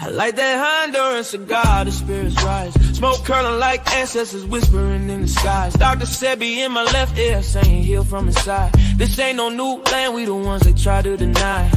I like that Honduran cigar, the spirits rise. Smoke curling like ancestors whispering in the skies. Dr. Sebi in my left ear saying heal from inside. This ain't no new land, we the ones they try to deny.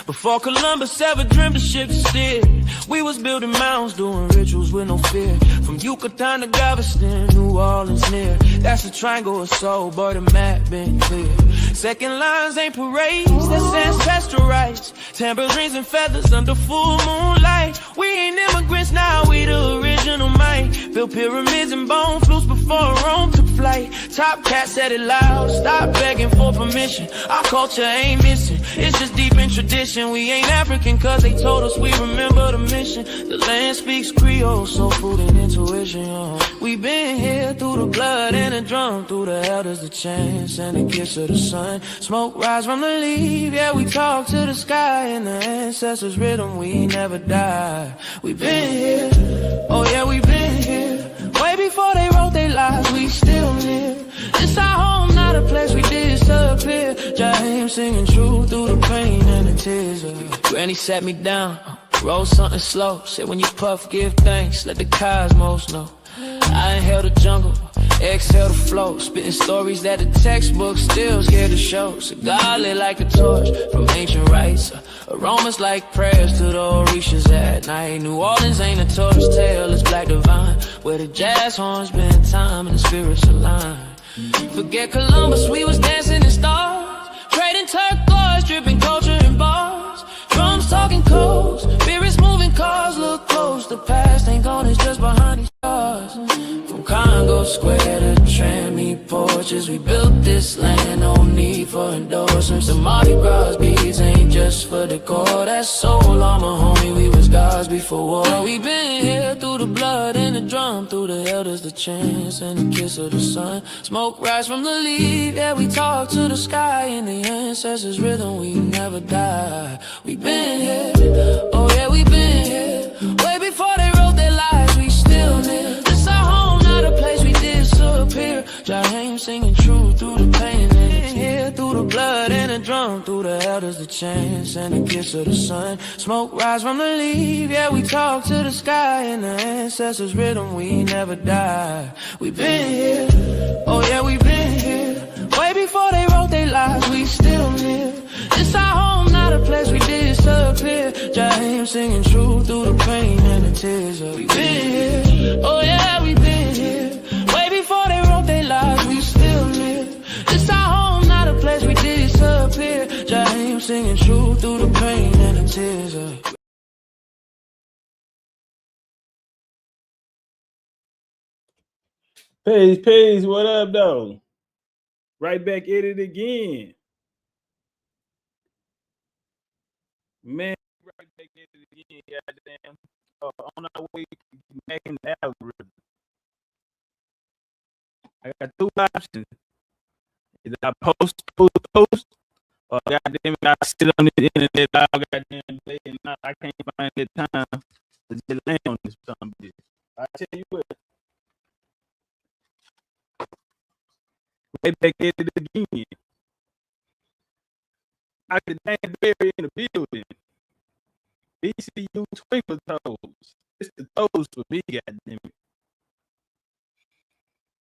Before Columbus ever dreamed the ship to steer, we was building mounds, doing rituals with no fear. From Yucatan to Galveston, New Orleans near. That's a triangle of soul, boy, the map been clear. Second lines ain't parades, that's ancestral rights. Tambourines and feathers under full moonlight. We ain't immigrants now, we the original might. Built pyramids and bone flutes before Rome took flight. Topcatz said it loud, stop begging for permission. Our culture ain't missing, it's just deep in tradition. We ain't African cause they told us we remember the mission. The land speaks Creole, soul food and intuition. We been here through the blood and the drum, through the elders, the chants and the kiss of the sun. Smoke rise from the leaf, yeah, we talk to the sky. In the ancestors' rhythm, we never die. We been here, oh yeah, we been here. Way before they wrote their lives, we still live. It's our home, not a place we disappear. Jaheim singing true through the pain and the tears. Granny sat me down, roll something slow. Said when you puff, give thanks, let the cosmos know. I inhale the jungle, exhale the flow. Spitting stories that the textbook still scared to show. Cigar lit like a torch from ancient rites. Aromas like prayers to the Orishas at night. New Orleans ain't a tourist tale, it's black divine. Where the jazz horns been time and the spirits align. Forget Columbus, we was dancing in stars. Trading turquoise, dripping culture in bars. Drums talking codes, spirits moving cars. Look close, the past ain't gone, it's just behind these stars. From Congo Square to Trammy porches, we built this land, no need for endorsements. The Mardi Gras beads ain't just for decor. That's soul armor, homie, we was gods before war. We been here through the blood and the drum, through the elders, the chants and the kiss of the sun. Smoke rise from the leaf, yeah, we talk to the sky. In the ancestors' rhythm, we never die. We been here, oh yeah, we been here. Way before they wrote their lives, we still live. This our home, not a place we disappear. Jaheim singing true through the pain and the tears. Through the blood and the drum, through the elders, the chants and the kiss of the sun. Smoke rise from the leaf, yeah, we talk to the sky. In the ancestors' rhythm, we never die. We been here, oh yeah, we been here. Way before they wrote their lives, we still live. It's our home, not a place we disappear. Jaheim singing true through the pain and the tears. We been here, oh yeah, we been here. Way before they wrote their lives, we still live. It's our home, not a place we disappear. Jaheim singing true through the pain and the tears. Pace, what up, though? Right back at it again. Man, right back at it again, goddamn. On our way back in the algorithm. I got two options. Either I post, or goddamn I sit on the internet all goddamn day and night. I can't find the time to just land on this something. I tell you what. Right back at it again. I could dance Barry in the building. BCU twinkle toes. It's the toes for me, goddammit.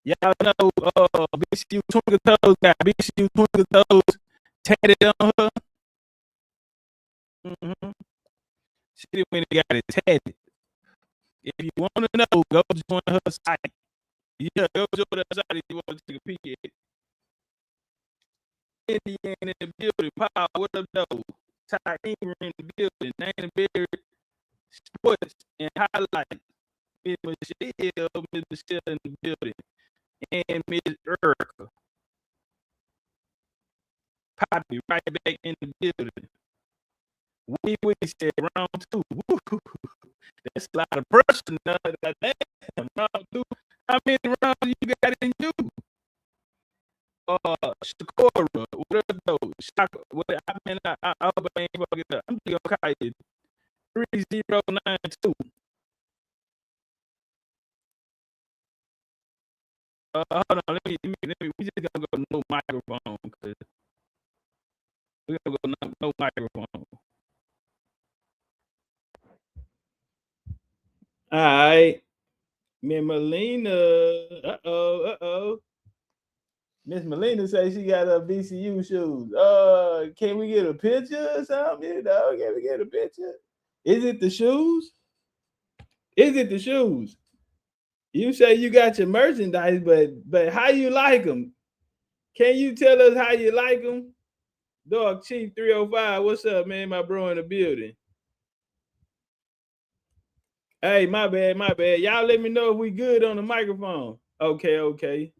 Y'all know BCU twinkle toes got BCU twinkle toes tatted on her. She when they got it tatted. If you want to know, go join her site. Yeah, go join her site if you want to take a peek at it. Indiana in the building, Power, what up, though? Ty Ingram in the building, Nana Berry, Sports and Highlights. Miss Michelle in the building, and Miss Erica. Poppy right back in the building. We said round two. Woo. That's a lot of pressure now. Damn, round two. How many rounds you got in you? Shakora, what up though? I hope I ain't fucking up. I'm gonna call it 3092. Hold on, let me. We just gonna go no microphone because we gonna go no microphone. All right. Miss Melina. Uh-oh. Miss Melina says she got her BCU shoes. Can we get a picture or something? You know, can we get a picture? Is it the shoes? Is it the shoes? You say you got your merchandise, but how you like them? Can you tell us how you like them? Dog Chief 305, what's up, man? My bro in the building. Hey, my bad. Y'all let me know if we good on the microphone. Okay.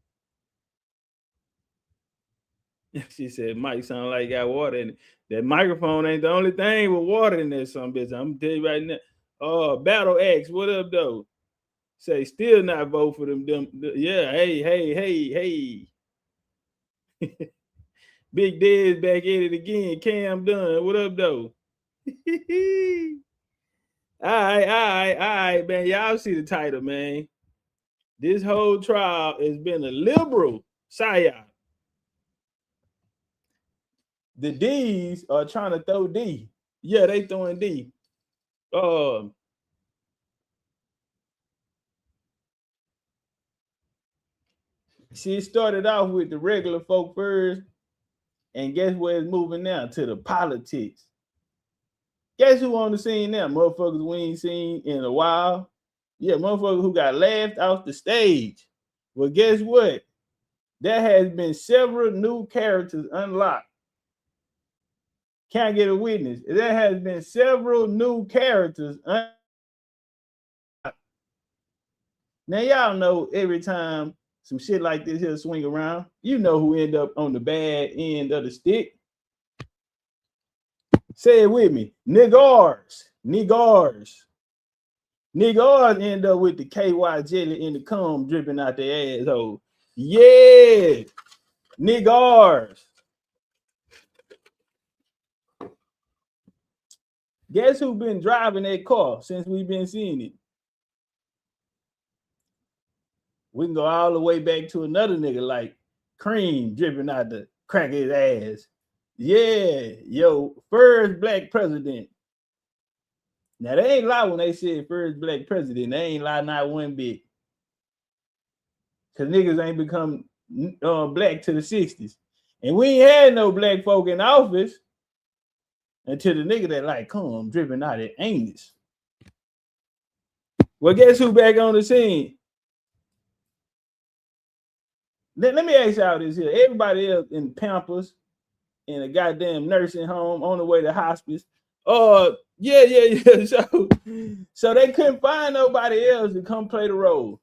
She said, Mike sound like got water in it. That microphone ain't the only thing with water in there, some bitch. I'm gonna tell you right now. Battle X, what up, though? Say, still not vote for them. Yeah, hey. Big Dez back at it again. Cam done. What up, though? All right, man. Y'all see the title, man. This whole trial has been a liberal psyop. The D's are trying to throw D. Yeah, they throwing D. See, it started off with the regular folk first, and guess where it's moving now? To the politics. Guess who on the scene now? Motherfuckers we ain't seen in a while. Yeah, motherfuckers who got laughed off the stage. Well, guess what? There has been several new characters unlocked. Can I get a witness? There has been several new characters unlocked. Now, y'all know every time some shit like this here swing around, you know who end up on the bad end of the stick. Say it with me. Niggars end up with the KY jelly in the cum dripping out their asshole. Yeah, niggars. Guess who been driving that car since we've been seeing it? We can go all the way back to another nigga like cream dripping out the crack of his ass. Yeah, yo, first black president. Now, they ain't lie when they said first black president. They ain't lie not one bit. Because niggas ain't become black to the 60s. And we ain't had no black folk in office until the nigga that like come dripping out of anus. Well, guess who back on the scene? Let me ask y'all this here. Everybody else in Pampers, in a goddamn nursing home, on the way to hospice. Yeah. So they couldn't find nobody else to come play the role.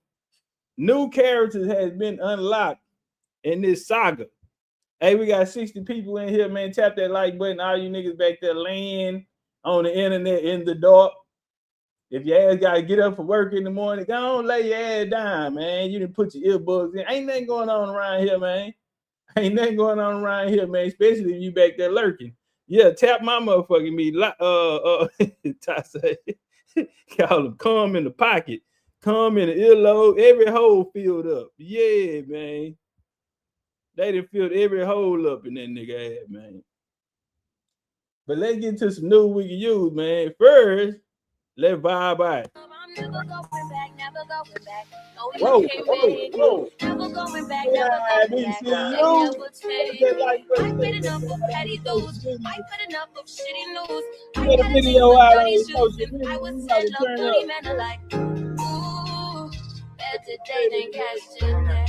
New characters has been unlocked in this saga. Hey, we got 60 people in here, man. Tap that like button. All you niggas back there laying on the internet in the dark. If your ass gotta get up for work in the morning, go on, lay your ass down, man. You didn't put your earbuds in. Ain't nothing going on around here, man. Especially if you back there lurking. Yeah, tap my motherfucking me. Call them cum in the pocket, cum in the earlobe, every hole filled up. Yeah, man. They done filled every hole up in that nigga ass, man. But let's get to some news we can use, man. First, let's vibe out. I'm never going back, never going back. No, whoa. Never going back, never going back. Never take. I put enough of petty dudes. I put enough of shitty news. I got a video out on social. I was set up 30 men alike. Ooh, better day than cash today.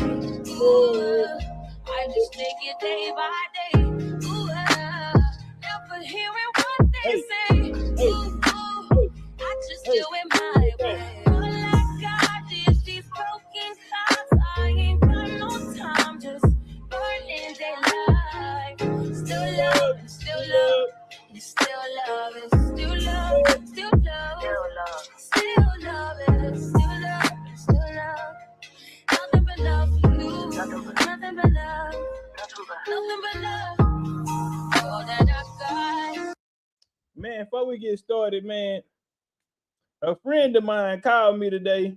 Ooh, I just take it day by day. Ooh, never hearing what they say. Ooh, I just do it my way. All I got is these broken hearts. I ain't got no time, just burning daylight. Still love, and still love, and still love, and still love, still love, still love, and still love, and still love. Nothing but love for you. Nothing but love. Nothing but love. All that I got. Man, before we get started, man, a friend of mine called me today,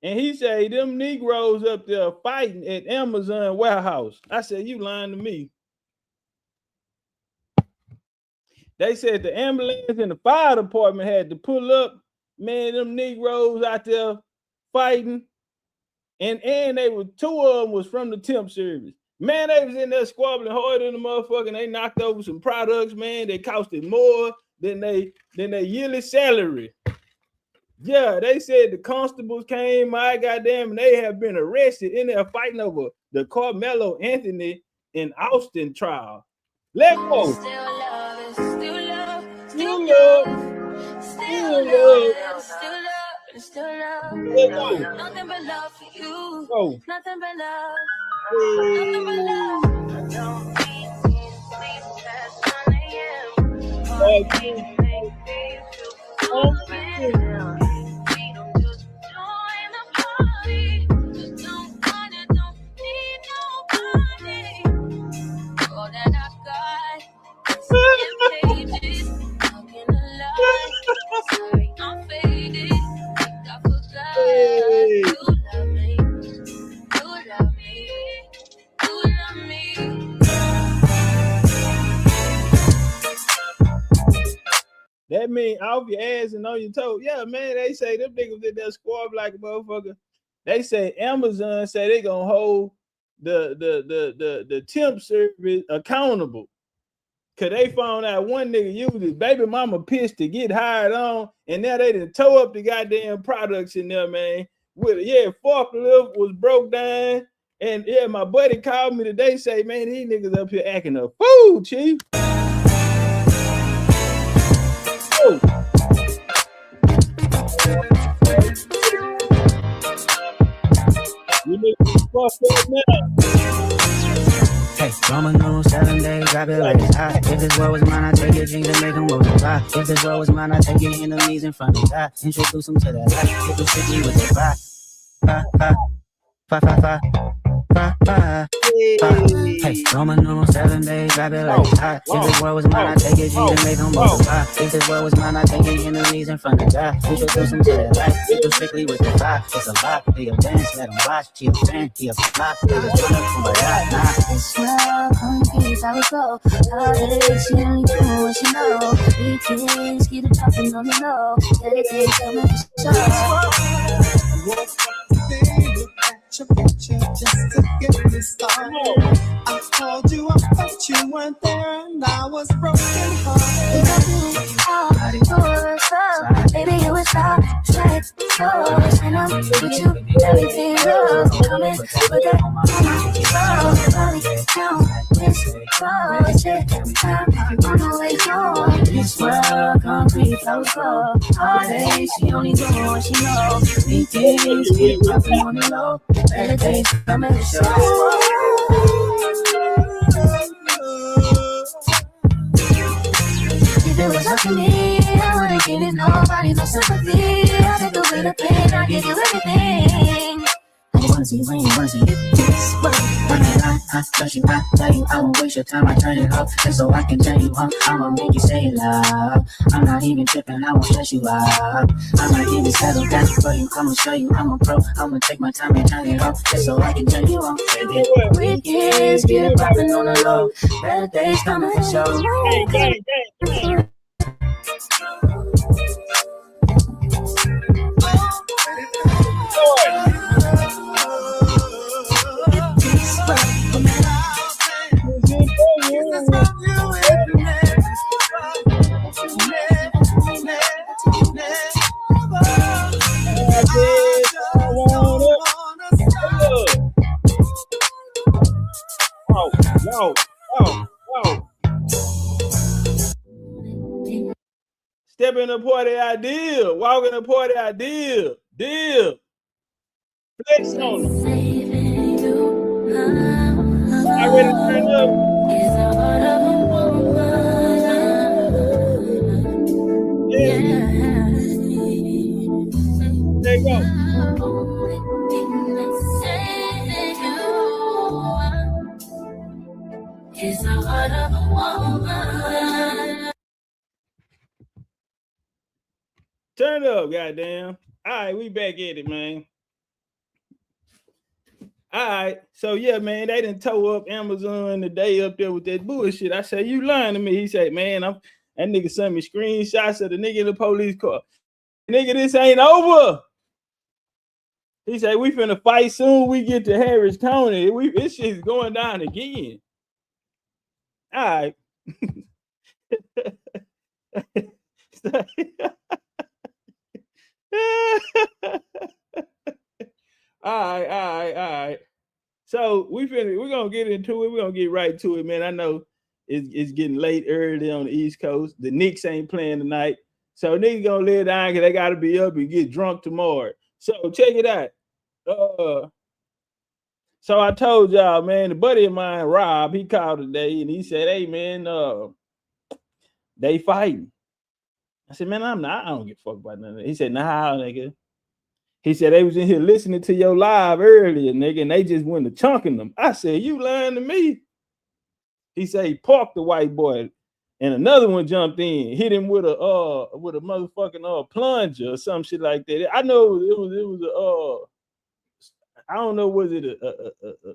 and he said them Negroes up there fighting at Amazon warehouse. I said, you lying to me. They said the ambulance and the fire department had to pull up Man, them Negroes out there fighting. And they were 2 of them was from the temp service. Man, they was in there squabbling harder than the motherfucker. And they knocked over some products, man. They costed more than their yearly salary. Yeah, they said the constables came, my goddamn, and they have been arrested in there fighting over the Karmelo Anthony in Austin trial. Let go. Still love, still love, Still love. still love, still love. Let go. Nothing but love for you. Go. Nothing but love. Hey. Nothing but love. I don't need sleep past 1 a.m. Oh, We don't just join the party. Just don't want it, don't need nobody. All that I got is 10 pages. How can I lie? Sorry, I'm faded. I forgot. Hey. You love me. You love me. You love me. That mean off your ass and on your toe. Yeah, man, they say them niggas in there squab like a motherfucker. They say Amazon say they gonna hold the temp service accountable. Cause they found out one nigga used his baby mama piss to get hired on, and now they done tow up the goddamn products in there, man. Forklift was broke down. And yeah, my buddy called me today, say, man, these niggas up here acting a fool, chief. You need to fuck up now. Hey, Roman numeral 7 days, drop it like it's hot. If this world was mine, I take your dreams and make them multiply. If this world was mine, I take your enemies in front of God. Introduce them to that life. Hit them strictly with the fire. Hey, Roman numeral 7 days, drop it like it's hot. If this world was mine, I take your dreams and make them multiply. If this world was mine, I take your enemies in front of God. Introduce them to that life. Hit them strictly with the fire. It's a lot. They a dance, let them watch. She a fan, he a flop. They just run up from a lot. Nah. This world, concrete, I would go. Holidays, she only do what she know. Weekends, get it poppin' on the low. Dedicated, coming for sure. Your picture just to get me started. I called you up, but you weren't there, and I was broken hearted. Baby, you was stop, straight, close, and I'm with you, everything goes. Coming with that on body, count, this, close, it, on the way home. This world, concrete, flows slow. Holidays, she only do what she knows. Weekends, keep dropping on the low. Better days coming to show. If it was up to me, I wouldn't give it nobody no sympathy. I'll take away the pain, I'll give you everything. I just wanna see you when you wanna see it. This way. When I touch you, I tell you, I won't waste your time, I turn it up. Just so I can tell you, I'ma make you say it loud. I'm not even tripping, I won't stress you out. I might even settle down for you, I'ma show you, I'm a pro. I'ma take my time and turn it up. Just so I can tell you, I'm baby. Weekends, get it poppin' on the low. Better days coming for sure. Step in the party ideal. Walk in the party ideal. Deal. Flex on them. I ready to turn up. Yeah. There you go. It's the heart of a woman. Turn up, goddamn. All right, we back at it, man. All right, so yeah, man, they done tow up Amazon today up there with that bullshit. I say, you lying to me. He said, man, that nigga sent me screenshots of the nigga in the police car. nigga, this ain't over. He said, we finna fight soon. We get to Harris County. This shit's going down again. All right. All right. So we're gonna get into it. We're gonna get right to it, man. I know it's getting late early on the East Coast. The Knicks ain't playing tonight. So niggas gonna lay down because they gotta be up and get drunk tomorrow. So check it out. So I told y'all, man, a buddy of mine, Rob, he called today and he said, hey man, they fighting. I said, man, I don't give a fuck about nothing. He said, nah, nigga. He said they was in here listening to your live earlier, nigga, and they just went to chunking them. I said, you lying to me? He said he parked the white boy, and another one jumped in, hit him with a motherfucking plunger or some shit like that. I know it was I don't know, was it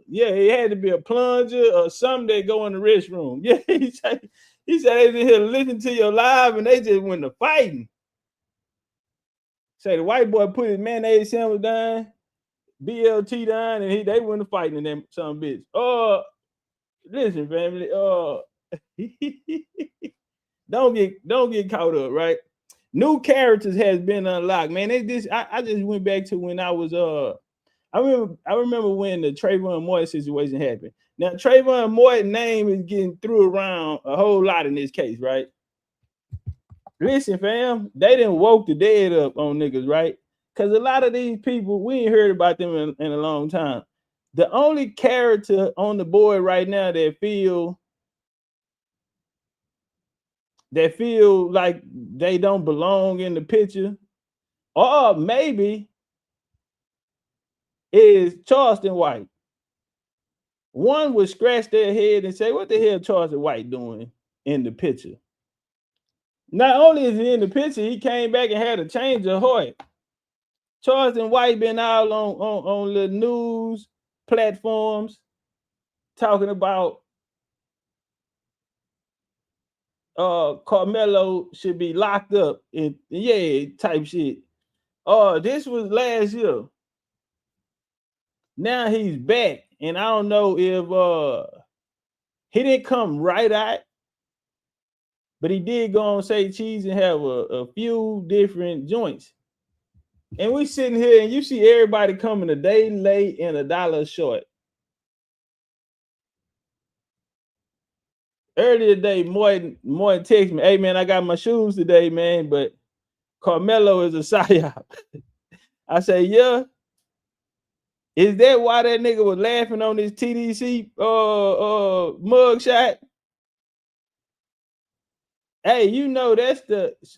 yeah, it had to be a plunger or something that go in the restroom. Yeah, he said they was in here listening to your live and they just went to fighting. Say the white boy put his mayonnaise sandwich down, BLT down, and they went to fighting in them some bitch. Listen, family. Don't get caught up, right? New characters has been unlocked, man. I just went back to when I was I remember when the Trayvon Morton situation happened. Now Trayvon Morton name is getting through around a whole lot in this case, right? Listen, fam, they didn't woke the dead up on niggas, right? Because a lot of these people, we ain't heard about them in a long time. The only character on the board right now that feel like they don't belong in the picture, or maybe is Charleston White. One would scratch their head and say, what the hell Charleston White doing in the picture? Not only is he in the picture, he came back and had a change of heart. Charleston White been out on the news platforms talking about Karmelo should be locked up and type shit. This was last year. Now he's back, and I don't know if he didn't come right out, but he did go on Say Cheese and have a few different joints. And we sitting here and you see everybody coming a day late and $1 short. Earlier today, Morton texted me, hey man, I got my shoes today, man, but Karmelo is a Psyop. I say, yeah. Is that why that nigga was laughing on his TDC mugshot? Hey, you know that's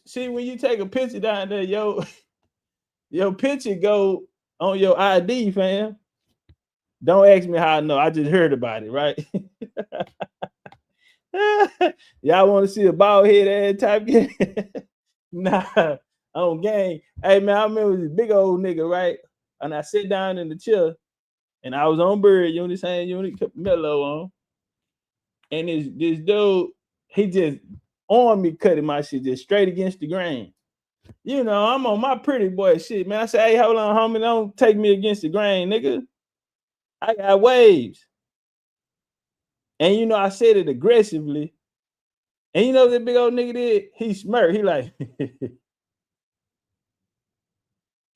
see when you take a picture down there, your picture go on your ID, fam. Don't ask me how I know. I just heard about it, right? Y'all want to see a bald head ass type guy? Nah, on game. Hey man, I remember this big old nigga, right? And I sit down in the chair, and I was on bird unit, same unit, kept mellow on. And this dude, he just on me cutting my shit just straight against the grain. You know, I'm on my pretty boy shit, man. I say, hey, hold on, homie, don't take me against the grain, nigga. I got waves. And you know, I said it aggressively. And you know what that big old nigga did? He smirked. He like,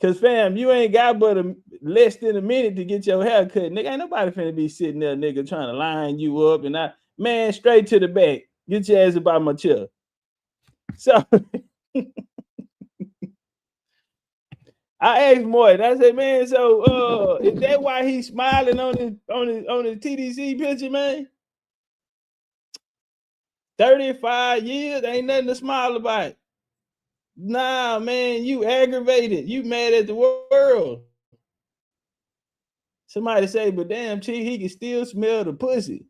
cause fam, you ain't got but less than a minute to get your hair cut, nigga. Ain't nobody finna be sitting there, nigga, trying to line you up. And man, straight to the back. Get your ass about my chair. So I asked Morton, I said, man, so is that why he's smiling on his TDC picture, man? 35 years, ain't nothing to smile about. Nah, man, you aggravated. You mad at the world. Somebody say, but damn, Chief, he can still smell the pussy.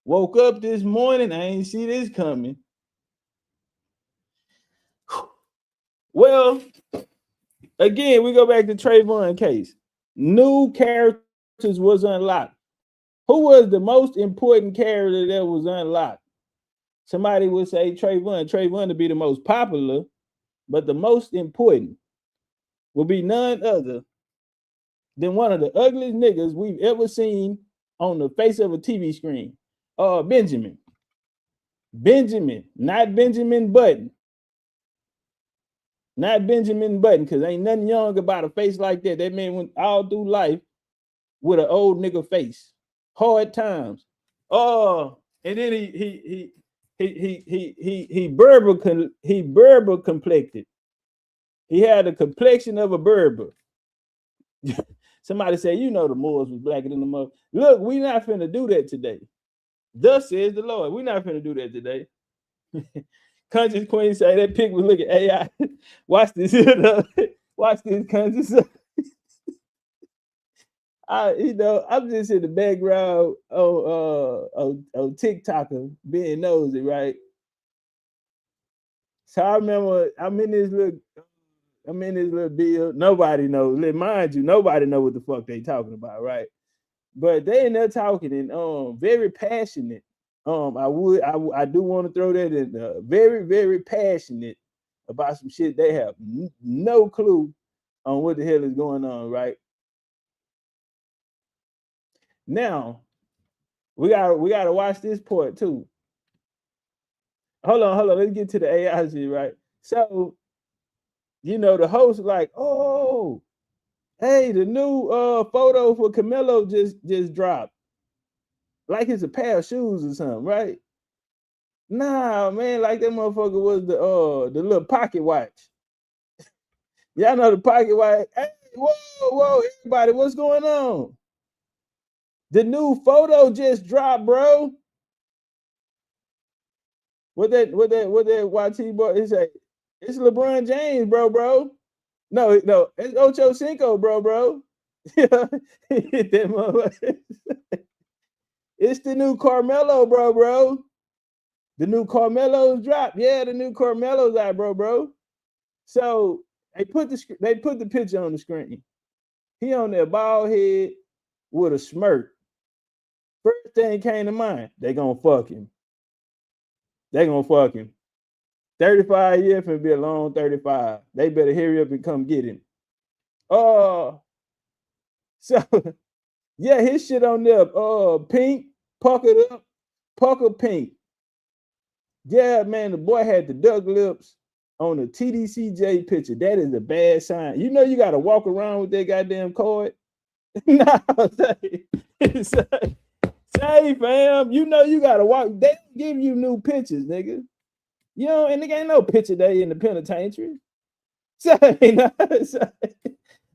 Woke up this morning, I ain't see this coming. Well, again, we go back to Trayvon case. New characters was unlocked. Who was the most important character that was unlocked? Somebody would say Trayvon to be the most popular, but the most important will be none other than one of the ugliest niggas we've ever seen on the face of a TV screen. Benjamin. Benjamin, not Benjamin Button. Not Benjamin Button, because ain't nothing young about a face like that. That man went all through life with an old nigga face. Hard times. And then he Berber complected. He had the complexion of a Berber. Somebody said, you know, the Moors was blacker than the mother. Look, we not finna do that today. Thus says the Lord. We not finna do that today. Conscious Queen say that pic was looking AI. Watch this. Watch this, Conscious. I'm just in the background on TikToker being nosy, right? So I remember I'm in this little bill. Nobody knows. Mind you, nobody know what the fuck they talking about, right? But they in there talking and very passionate. I do want to throw that in. Very, very passionate about some shit. They have no clue on what the hell is going on, right? Now, we gotta watch this part too. Hold on. Let's get to the AI shit, right? So, you know, the host like, oh, hey, the new photo for Karmelo just dropped. Like it's a pair of shoes or something, right? Nah, man, like that motherfucker was the little pocket watch. Y'all know the pocket watch. Hey, whoa, everybody, what's going on? The new photo just dropped, bro. What that YT boy? It's LeBron James, bro. No, it's Ocho Cinco, bro. Hit that motherfucker. It's the new Karmelo, bro. The new Karmelo's dropped. Yeah, the new Karmelo's out, bro. So they put the picture on the screen. He on there bald head with a smirk. First thing came to mind, they gonna fuck him. 35 years finna be a long 35. They better hurry up and come get him. So yeah, his shit on there, pink, puckered up, pucker pink. Yeah, man, the boy had the duck lips on the TDCJ picture. That is a bad sign. You know you gotta walk around with that goddamn card. No, say, fam, you know you gotta walk. They don't give you new pictures, nigga. You know, and there ain't no picture day in the penitentiary.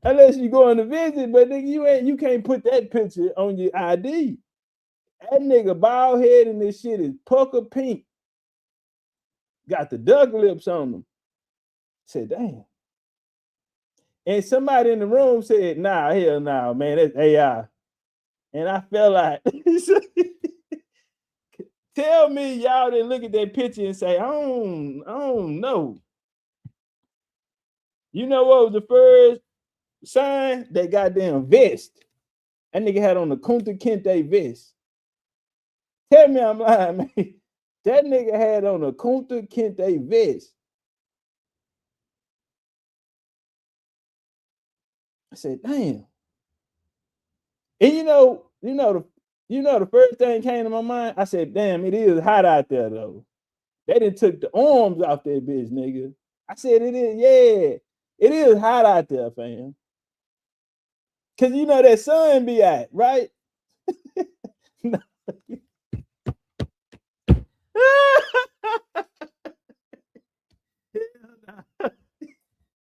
Unless you go on a visit, but nigga, you can't put that picture on your ID. That nigga bald head and this shit is pucker pink. Got the duck lips on them. Said, damn. And somebody in the room said, nah, hell nah, man, that's AI. And I felt like, tell me y'all didn't look at that picture and say, I don't know. You know what was the first sign? That goddamn vest. That nigga had on the Kunta Kinte vest. Tell me I'm lying, man. That nigga had on a Kunta Kinte vest. I said, damn. And you know the first thing came to my mind. I said, damn, it is hot out there though. They done took the arms off that bitch, nigga. I said it is, yeah. It is hot out there, fam. Cause you know that sun be out, right?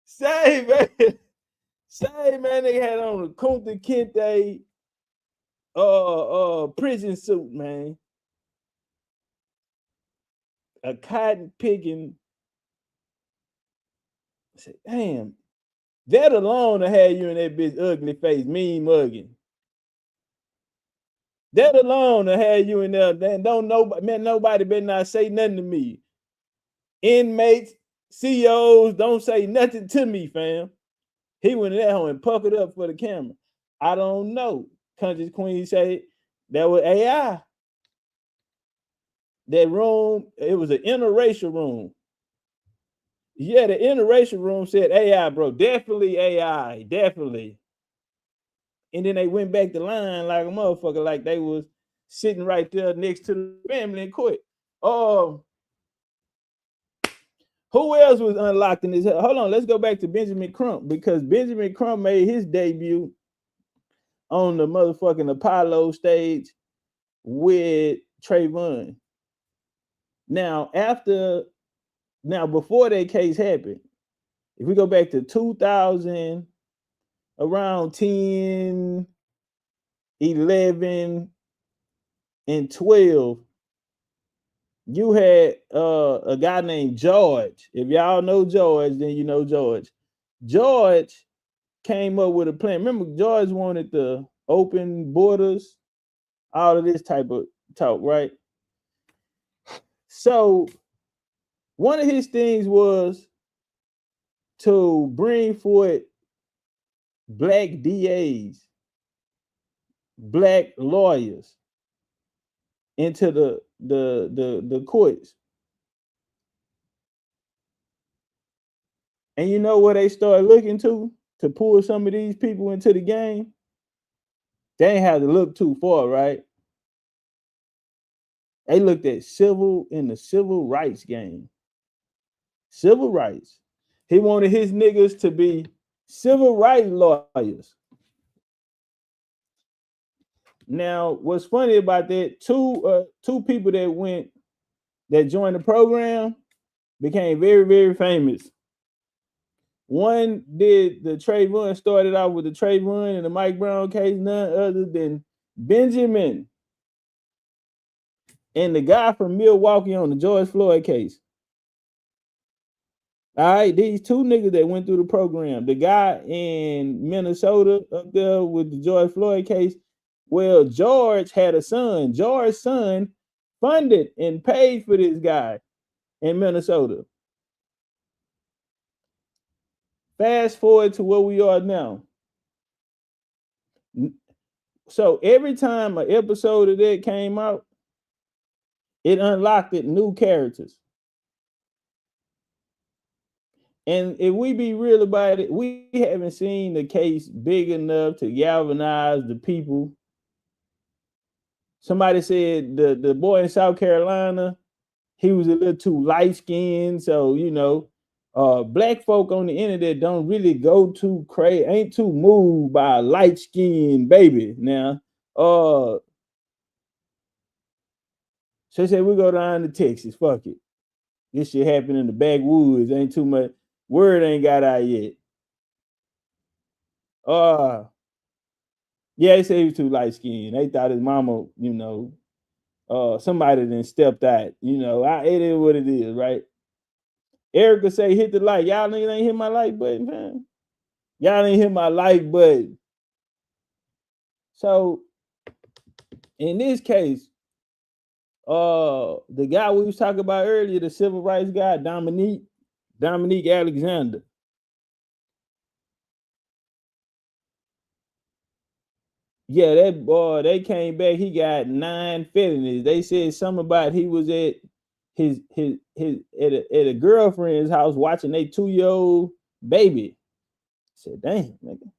Say, man, they had on a Kunta Kinte prison suit, man. A cotton picking. I said, damn, that alone to have you in that bitch ugly face, mean mugging. That alone to have you in there, man, nobody better not say nothing to me. Inmates, CEOs, don't say nothing to me, fam. He went in that home and puckered up for the camera. I don't know. Conscious Queen said that was AI. That room, it was an interracial room. Yeah, the interracial room said AI, bro. Definitely AI. Definitely. And then they went back to line like a motherfucker, like they was sitting right there next to the family and quit. Who else was unlocked in this? Hold on, let's go back to Benjamin Crump, because Benjamin Crump made his debut on the motherfucking Apollo stage with Trayvon. Now, before that case happened, if we go back to 2000, around 10, 11, and 12, you had a guy named George. If y'all know George, then you know George. George came up with a plan. Remember, George wanted the open borders, all of this type of talk, right? So one of his things was to bring forth black DAs, black lawyers into the courts. And you know what they started looking to pull some of these people into the game? They ain't had to look too far, right? They looked at the civil rights game. Civil rights. He wanted his niggas to be civil rights lawyers. Now, what's funny about that, two people that joined the program became very, very famous. One did the Trayvon, started out with the Trayvon and the Mike Brown case, none other than Benjamin and the guy from Milwaukee on the George Floyd case. All right, these two niggas that went through the program, the guy in Minnesota up there with the George Floyd case, well, George had a son. George's son funded and paid for this guy in Minnesota. Fast forward to where we are now. So every time an episode of that came out, it unlocked new characters. And if we be real about it, we haven't seen the case big enough to galvanize the people. Somebody said the boy in South Carolina, he was a little too light-skinned. So, you know, black folk on the internet don't really go too crazy, ain't too moved by a light-skinned baby. Now, so they said we go down to Texas, fuck it. This shit happened in the backwoods, ain't too much, word ain't got out yet. Yeah, they said he was too light-skinned. They thought his mama, you know, somebody then stepped out. You know, it is what it is, right? Erica say hit the like. Y'all niggas ain't hit my like button, man. Y'all ain't hit my like button. So in this case, the guy we was talking about earlier, the civil rights guy, Dominique Alexander. Yeah, that boy, they came back. He got 9 felonies. They said something about he was at his at a girlfriend's house watching a 2-year-old baby. I said, damn, nigga.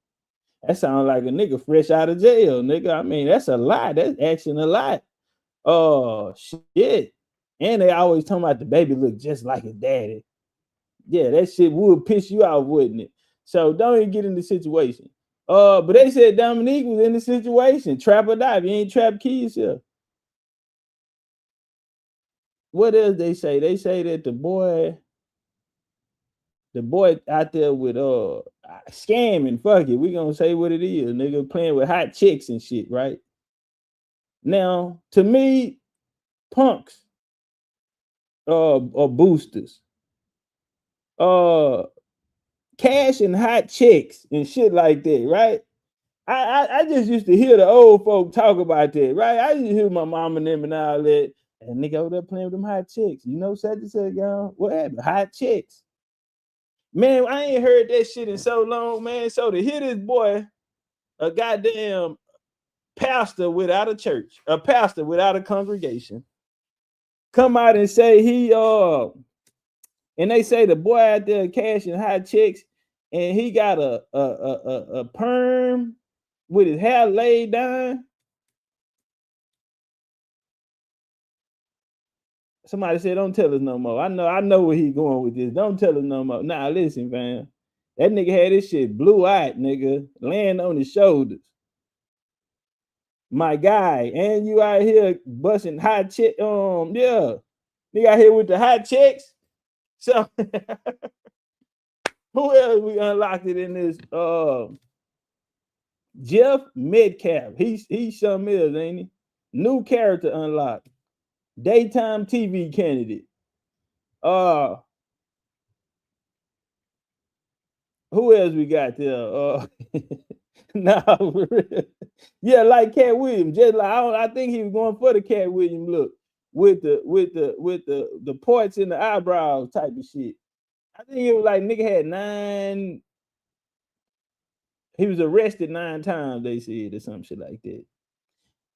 That sounds like a nigga fresh out of jail, nigga. I mean, that's a lot. That's actually a lot. Oh, shit. And they always talking about the baby look just like his daddy. Yeah, that shit would piss you off, wouldn't it? So don't even get in the situation. But they said Dominique was in the situation. Trap or die. If you ain't trap, kill yourself. What else they say? They say that the boy out there with scamming, fuck it. We gonna say what it is, nigga, playing with hot chicks and shit, right? Now, to me, punks or boosters, cash and hot chicks and shit like that, right? I just used to hear the old folk talk about that, right? I used to hear my mom and them and all that. And nigga over there playing with them hot chicks. You know, such and such, y'all. What happened? Hot chicks. Man, I ain't heard that shit in so long, man. So to hear this boy, a goddamn pastor without a church, a pastor without a congregation, come out and say he And they say the boy out there cashing high checks, and he got a perm with his hair laid down. Somebody said, "Don't tell us no more." I know where he going with this. Don't tell us no more. Nah, listen, fam. That nigga had this shit blue-eyed, nigga, laying on his shoulders. My guy, and you out here busting high check. Yeah, nigga out here with the high checks. So who else we unlocked it in this? Jeff Metcalf. He's something else, ain't he? New character unlocked. Daytime TV candidate. Who else we got there? Nah, yeah, like Cat Williams. Just like I think he was going for the Cat Williams look with the points in the eyebrows type of shit. I think it was like nigga had 9. He was arrested 9 times, they said, or some shit like that.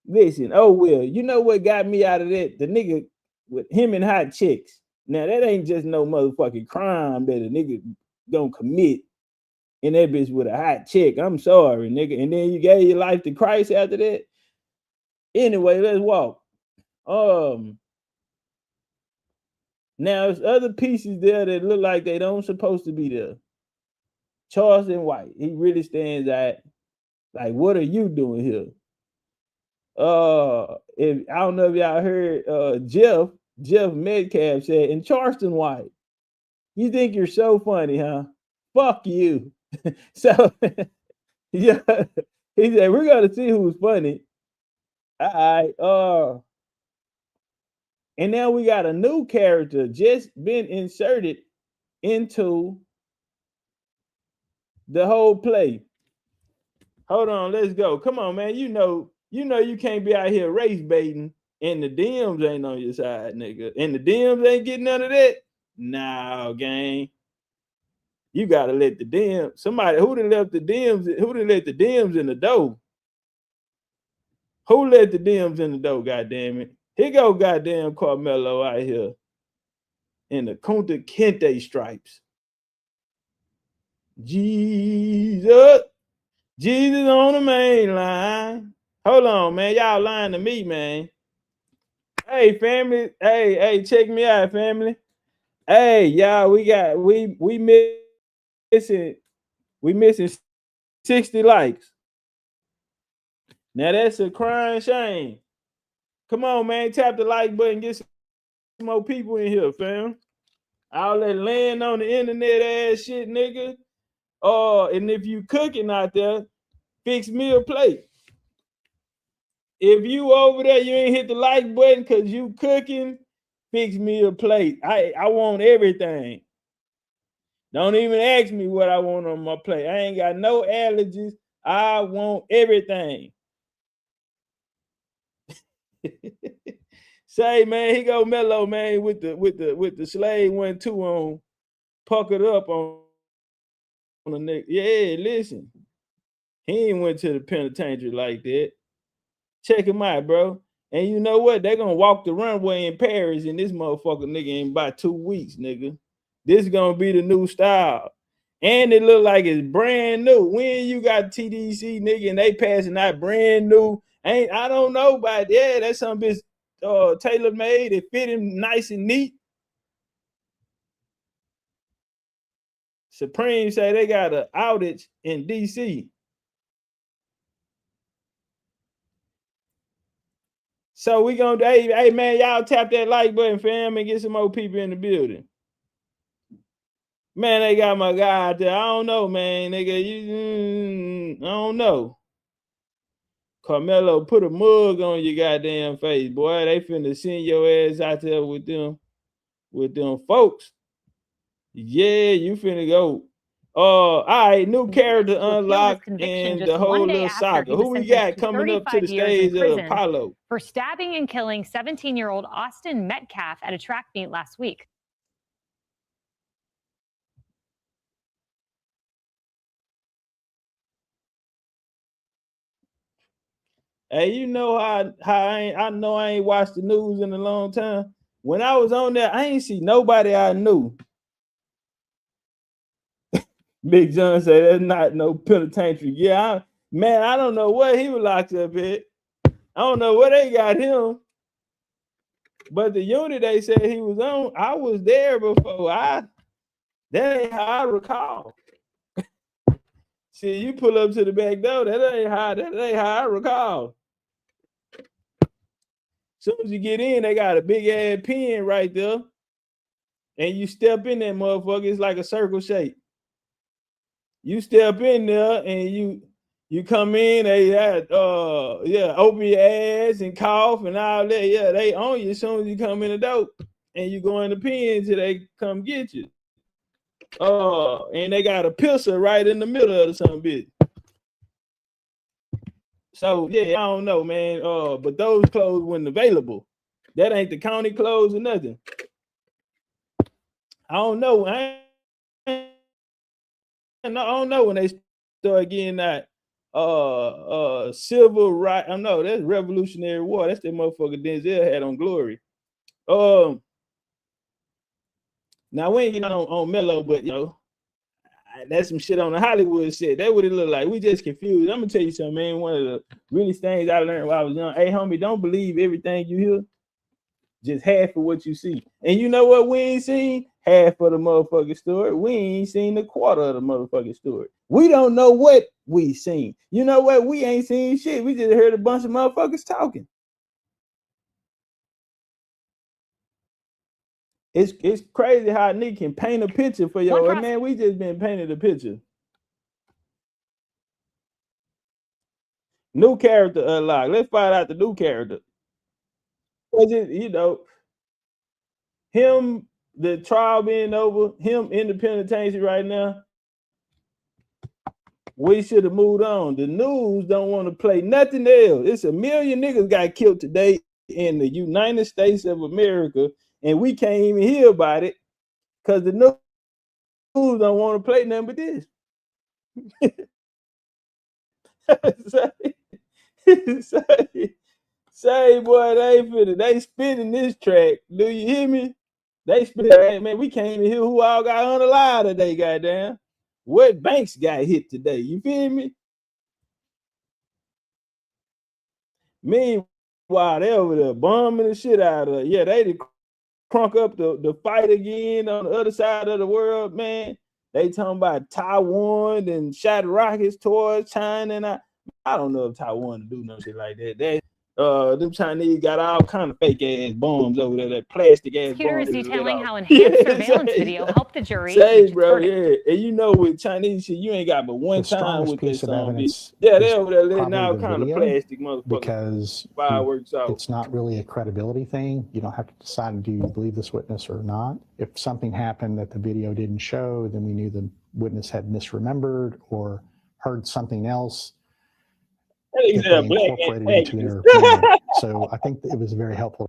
Listen, oh well, you know what got me out of that? The nigga with him and hot chicks. Now that ain't just no motherfucking crime that a nigga gonna commit in that bitch with a hot chick. I'm sorry, nigga. And then you gave your life to Christ after that. Anyway, let's walk. Now there's other pieces there that look like they don't supposed to be there. Charleston White, he really stands out. Like, what are you doing here? If I don't know if y'all heard Jeff Metcalf said, in Charleston White, you think you're so funny, huh? Fuck you. So yeah, he said, we're gonna see who's funny. All right. And now we got a new character just been inserted into the whole play. Hold on, let's go. Come on, man. You know you can't be out here race baiting and the DMs ain't on your side, nigga. And the DMs ain't getting none of that. Nah, gang. You gotta let the DMs. Somebody who done left the DMs, who done let the DMs in the door? Who let the DMs in the door, goddamn it? Here go goddamn Karmelo out here in the Kunta Kinte stripes. Jesus on the main line. Hold on, man. Y'all lying to me, man. Hey, family. Hey, check me out, family. Hey, y'all, we missing 60 likes. Now that's a crying shame. Come on, man. Tap the like button. Get some more people in here, fam. All that laying on the internet ass shit, nigga. And if you cooking out there, fix me a plate. If you over there, you ain't hit the like button because you cooking, fix me a plate. I want everything. Don't even ask me what I want on my plate. I ain't got no allergies. I want everything. Say, man, he go Mellow, man, with the Slave 1-2 on, puckered up on the neck. Yeah, listen. He ain't went to the penitentiary like that. Check him out, bro. And you know what? They're gonna walk the runway in Paris, and this motherfucker nigga in about 2 weeks, nigga. This is gonna be the new style. And it look like it's brand new. When you got TDC, nigga, and they passing out brand new. I don't know about that. That's something tailor-made. It fit him nice and neat. Supreme say they got an outage in DC. So we gonna, hey man, y'all tap that like button, fam, and get some more people in the building. Man, they got my guy out there. I don't know, man. Nigga, I don't know. Karmelo, put a mug on your goddamn face, boy. They finna send your ass out there with them folks. Yeah, you finna go. All right, new character unlocked in the whole little saga. Who we got coming up to the stage of Apollo? For stabbing and killing 17-year-old Austin Metcalf at a track meet last week. Hey, you know how I know I ain't watched the news in a long time. When I was on there, I ain't see nobody I knew Big John said that's not no penitentiary. Yeah, man, I don't know what he was locked up at. I don't know where they got him. But the unit they said he was on, I was there before. That ain't how I recall. See, you pull up to the back door, that ain't how I recall. Soon as you get in, they got a big ass pen right there. And you step in that motherfucker, it's like a circle shape. You step in there and you come in, they open your ass and cough and all that. Yeah, they own you as soon as you come in the door. And you go in the pen till they come get you. And they got a pistol right in the middle of the some bitch. So yeah, I don't know, man. But those clothes weren't available. That ain't the county clothes or nothing. I don't know. I don't know when they start getting that civil right. I know that's Revolutionary War. That's that motherfucker Denzel had on Glory. Now we ain't getting on Mello, but you know, that's some shit on the Hollywood shit. That what it look like. We just confused. I'm gonna tell you something, man. One of the really things I learned while I was young. Hey, homie, don't believe everything you hear. Just half of what you see. And you know what we ain't seen? Half of the motherfucking story. We ain't seen the quarter of the motherfucking story. We don't know what we seen. You know what? We ain't seen shit. We just heard a bunch of motherfuckers talking. It's crazy how Nick can paint a picture for your man. We just been painted a picture. New character unlocked. Let's find out the new character. Was it, you know, him, the trial being over, him in the penitentiary right now? We should have moved on. The news don't want to play nothing else. It's 1 million niggas got killed today in the United States of America, and we can't even hear about it because the news don't want to play nothing but this. say, boy, they spinning this track. Do you hear me? They spinning, man. We can't even hear who all got on the line today, goddamn. What banks got hit today? You feel me? Meanwhile, they over there bombing the shit out of it. Yeah, they crunk up the fight again on the other side of the world, man. They talking about Taiwan and shot rockets towards China, and I don't know if Taiwan do no shit like that. Them Chinese got all kind of fake ass bombs over there, that plastic ass. Prosecutor is detailing how enhanced surveillance video helped the jury reach its verdict. Yeah, and you know with Chinese shit, you ain't got but one time with this evidence. Yeah, they over there letting all kind of plastic motherfuckers because fireworks out. It's not really a credibility thing. You don't have to decide, do you believe this witness or not? If something happened that the video didn't show, then we knew the witness had misremembered or heard something else. Incorporated into their opinion. So I think it was very helpful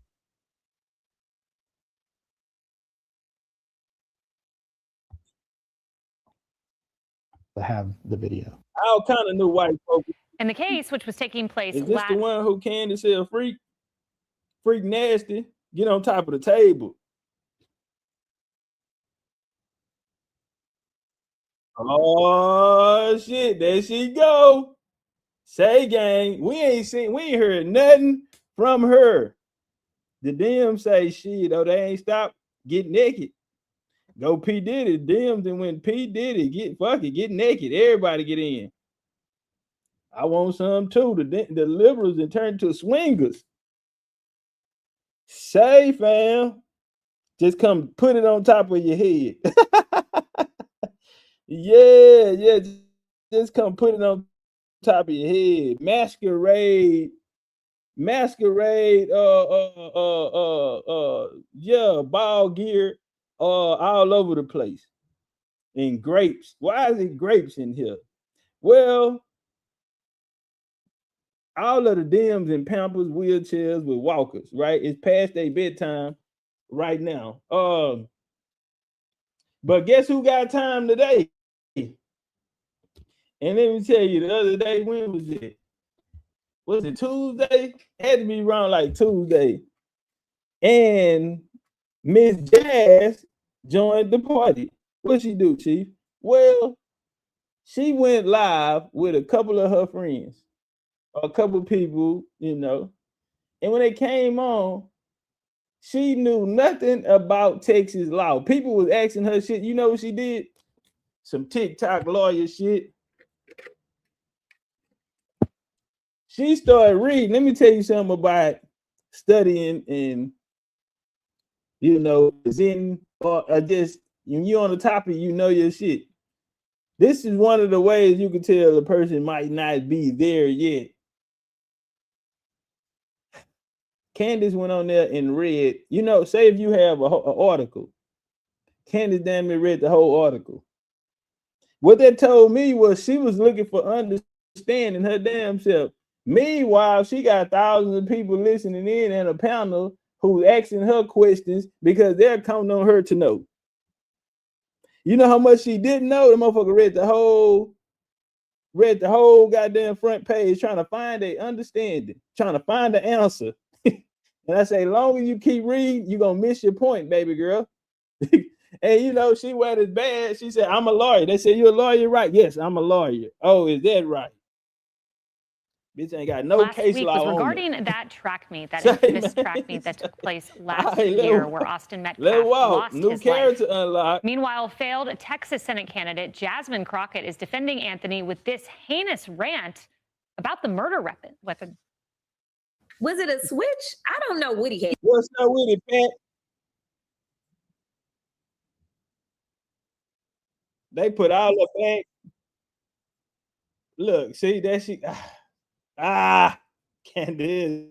to have the video. All kind of new white folks. In the case, which was taking place is this the one who came to sell freak nasty? Get on top of the table. Oh shit, there she go. Say gang, we ain't heard nothing from her. The DM say shit, though they ain't stopped getting naked. Go P Diddy, DMs, and when P Diddy get naked, everybody get in. I want some too. The liberals and turn to swingers. Say fam, just come put it on top of your head. yeah, just come put it on top of your head. Masquerade, ball gear, all over the place. And grapes. Why is it grapes in here? Well, all of the Dems and Pampers, wheelchairs with walkers, right? It's past their bedtime right now. But guess who got time today? And let me tell you, the other day, when was it? Was it Tuesday? Had to be around like Tuesday. And Miss Jazz joined the party. What she do, Chief? Well, She went live with a couple of her friends, or a couple of people, you know. And when they came on, she knew nothing about Texas law. People was asking her shit. You know what she did? Some TikTok lawyer shit. She started reading. Let me tell you something about studying and, you know, Zen, or just when you're on the topic, you know your shit. This is one of the ways you can tell a person might not be there yet. Candace went on there and read, you know, say if you have an article, Candace damn near read the whole article. What that told me was she was looking for understanding her damn self. Meanwhile, she got thousands of people listening in and a panel who's asking her questions because they're counting on her to know. You know how much she didn't know? The motherfucker read the whole goddamn front page trying to find a understanding, trying to find the answer. And I say, as long as you keep reading, you're going to miss your point, baby girl. And, you know, she went as bad. She said, I'm a lawyer. They said, you're a lawyer, right? Yes, I'm a lawyer. Oh, is that right? Bitch ain't got no last case week law was on regarding it. that track meet, that infamous track meet that took place last year where Austin Metcalf lost New his character life. unlocked. Meanwhile, failed Texas Senate candidate Jasmine Crockett is defending Anthony with this heinous rant about the murder weapon. Was it a switch? I don't know what he had. What's up with it, Pat? They put all the facts. Look, see that she Candace.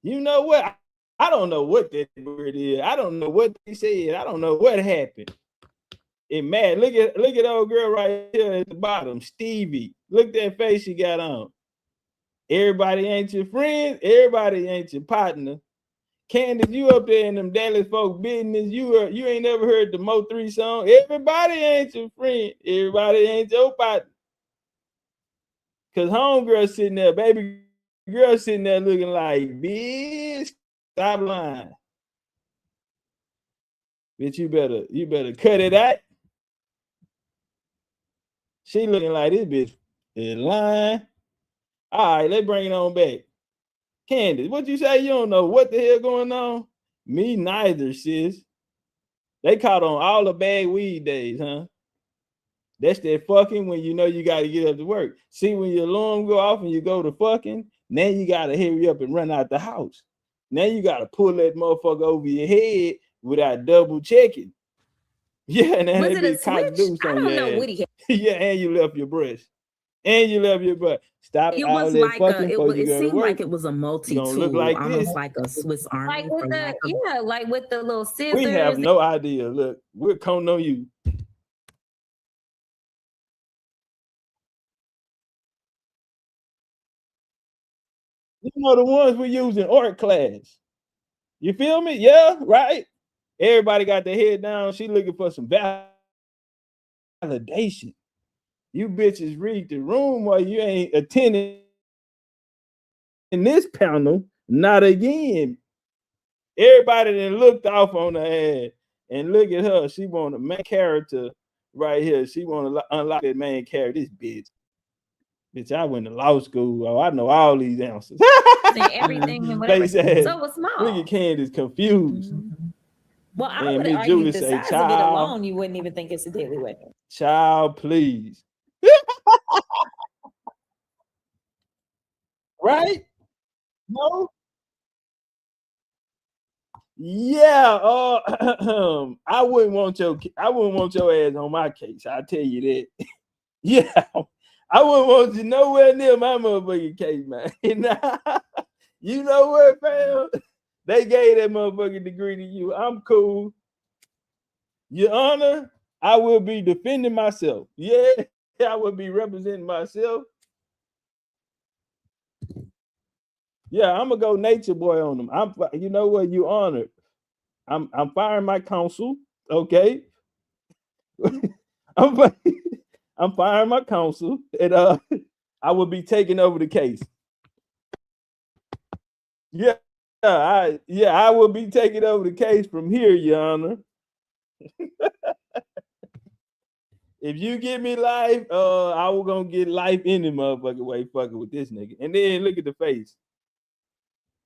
You know what? I don't know what that word is. I don't know what they said. I don't know what happened. It mad. Look at old girl right here at the bottom, Stevie. Look at that face she got on. Everybody ain't your friend. Everybody ain't your partner. Candace, you up there in them Dallas folk business. You ain't never heard the Mo 3 song. Everybody ain't your friend. Everybody ain't your partner. Cause homegirl sitting there, baby girl sitting there looking like, bitch, stop lying. Bitch, you better cut it out. She looking like this bitch is lying. All right, let's bring it on back. Candace, what you say? You don't know what the hell going on? Me neither, sis. They caught on all the bad weed days, huh? That's that fucking when you know you got to get up to work. See, when your alarm go off and you go to fucking, now you got to hurry up and run out the house. Now you got to pull that motherfucker over your head without double checking. Yeah, and then Was it a switch? I don't know what he had. Yeah, and you left your breast. And you left your butt. Stop It all was that like fucking before you it go to seemed work. like it was a multi-tool, look like almost this. like a Swiss Army. Like with the like with the little scissors. We have no idea. Look, we're counting on you. You know the ones we use in art class. You feel me? Yeah, right. Everybody got their head down. She looking for some validation. You bitches read the room while you ain't attending in this panel. Not again. Everybody then looked off on her head and look at her. She want a main character right here. She want to unlock that main character. This bitch. Bitch, I went to law school. Oh, I know all these answers. Everything and whatever. So it was small. Look at Candace confused. Well, I would argue the size of it alone, you wouldn't even think it's a deadly weapon. Child, please. Right? No? Yeah. I wouldn't want your ass on my case. I'll tell you that. Yeah. I wouldn't want you nowhere near my motherfucking case, man. You know what, fam? They gave that motherfucking degree to you. I'm cool. Your Honor, I will be defending myself. Yeah, I will be representing myself. Yeah, I'm gonna go nature boy on them. You know what, you honored. I'm firing my counsel. Okay. I'm firing my counsel, and I will be taking over the case. Yeah, I will be taking over the case from here, Your Honor. If you give me life, I was gonna get life in the motherfucking way fucking with this nigga. And then look at the face.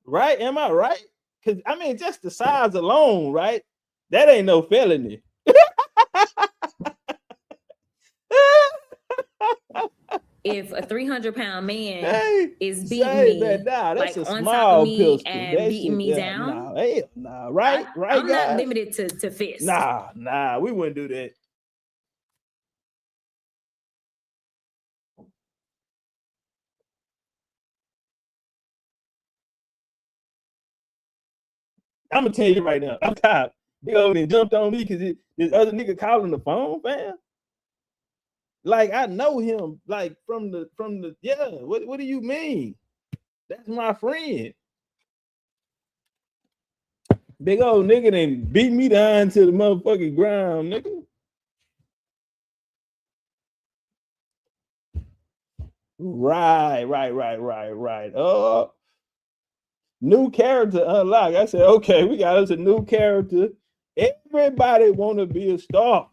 Right? Am I right? Because I mean, just the size alone, right? That ain't no felony. If a 300-pound man is beating me, that's like a on small top of me pistol. and That beating shit, me down, right, I'm guys? not limited to fist. Nah, we wouldn't do that. I'm gonna tell you right now, I'm tired. Big old and jumped on me because this other nigga calling the phone, fam. Like I know him, like from the yeah. What do you mean? That's my friend. Big old nigga done beat me down to the motherfucking ground, nigga. Right. Oh, new character unlocked. I said, okay, we got us a new character. Everybody want to be a star.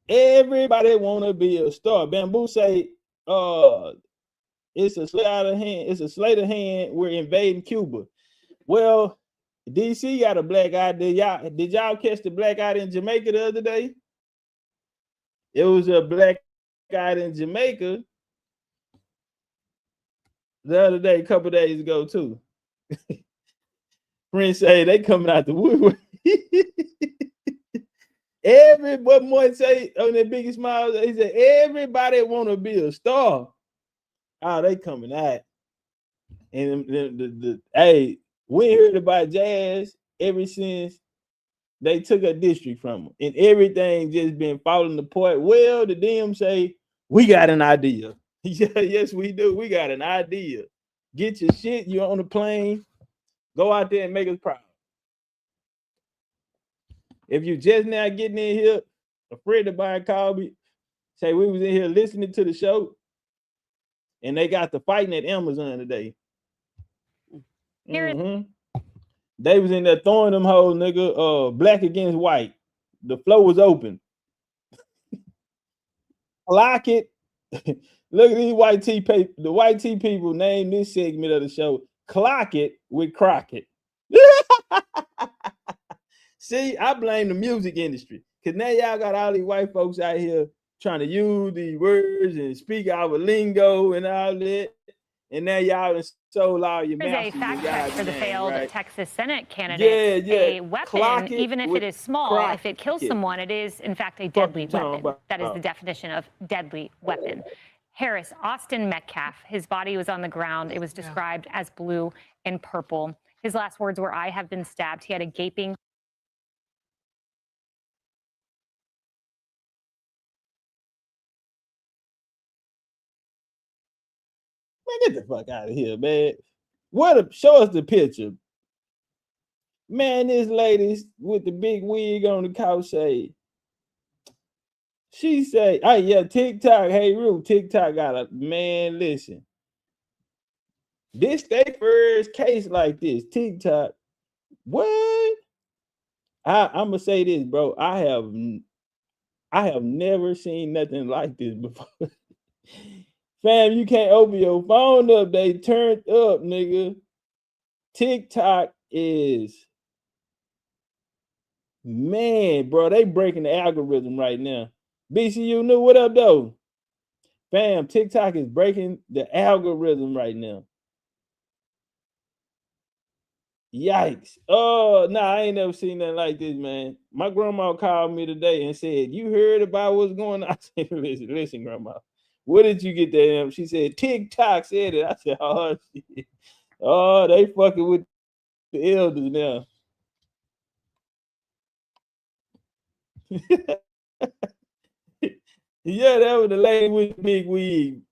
Everybody want to be a star. Bamboo say, it's a sleight of hand. It's a sleight of hand. We're invading Cuba. Well, DC got a black eye. Did y'all catch the black eye in Jamaica the other day? It was a black eye in Jamaica the other day, a couple days ago too. Prince say they coming out the woodwork. Everybody say on their biggest smile, he said everybody want to be a star. Oh, they coming out. And hey, we heard about Jazz ever since they took a district from them, and everything just been falling apart. Well, the DM say we got an idea. Yes, we do. We got an idea. Get your shit. You're on the plane. Go out there and make us proud. If you just now getting in here, a friend of mine called me, say we was in here listening to the show, and they got the fighting at Amazon today. They was in there throwing them whole nigga, black against white. The floor was open. Clock it. Look at these white tee people. The white tee people named this segment of the show "Clock It with Crockett." See, I blame the music industry because now y'all got all these white folks out here trying to use these words and speak our lingo and all that. And now y'all sold all your mouths. There's a fact check for the failed Texas Senate candidate. A weapon, even if it is small, if it kills someone, it is in fact a deadly weapon. That is the definition of deadly weapon. Harris, Austin Metcalf, his body was on the ground. It was described as blue and purple. His last words were, "I have been stabbed." He had a gaping. Man, get the fuck out of here, man. Show us the picture. Man, this lady with the big wig on the couch say, she say, oh yeah, TikTok, hey Rue, TikTok got a, man, listen. This they first case like this, TikTok. What? I'm gonna say this, bro. I have never seen nothing like this before. Fam, you can't open your phone up. They turned up, nigga. TikTok is, man, bro, they breaking the algorithm right now. BCU knew what up, though? Fam, TikTok is breaking the algorithm right now. Yikes. Oh, nah, I ain't never seen nothing like this, man. My grandma called me today and said, you heard about what's going on? I said, listen, grandma. Where did you get that? She said, TikTok said it. I said, oh, shit. Oh, they fucking with the elders now. Yeah, that was the lady with the big wig.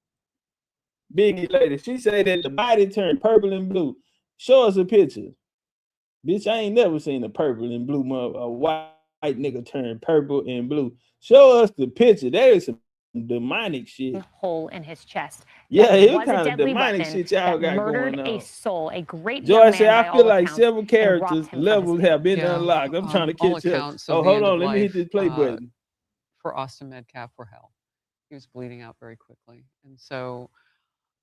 Big lady. She said that the body turned purple and blue. Show us a picture. Bitch, I ain't never seen a purple and blue a white nigga turn purple and blue. Show us the picture. There is some demonic shit. Hole in his chest. Yeah, it was kind of demonic shit y'all got murdered going on. a soul, a great Joy said, young man I feel like several characters levels have been Yeah, unlocked. I'm trying to catch up. Oh, Hold on, let me hit this play button. For Austin Metcalf were hell. He was bleeding out very quickly, and so,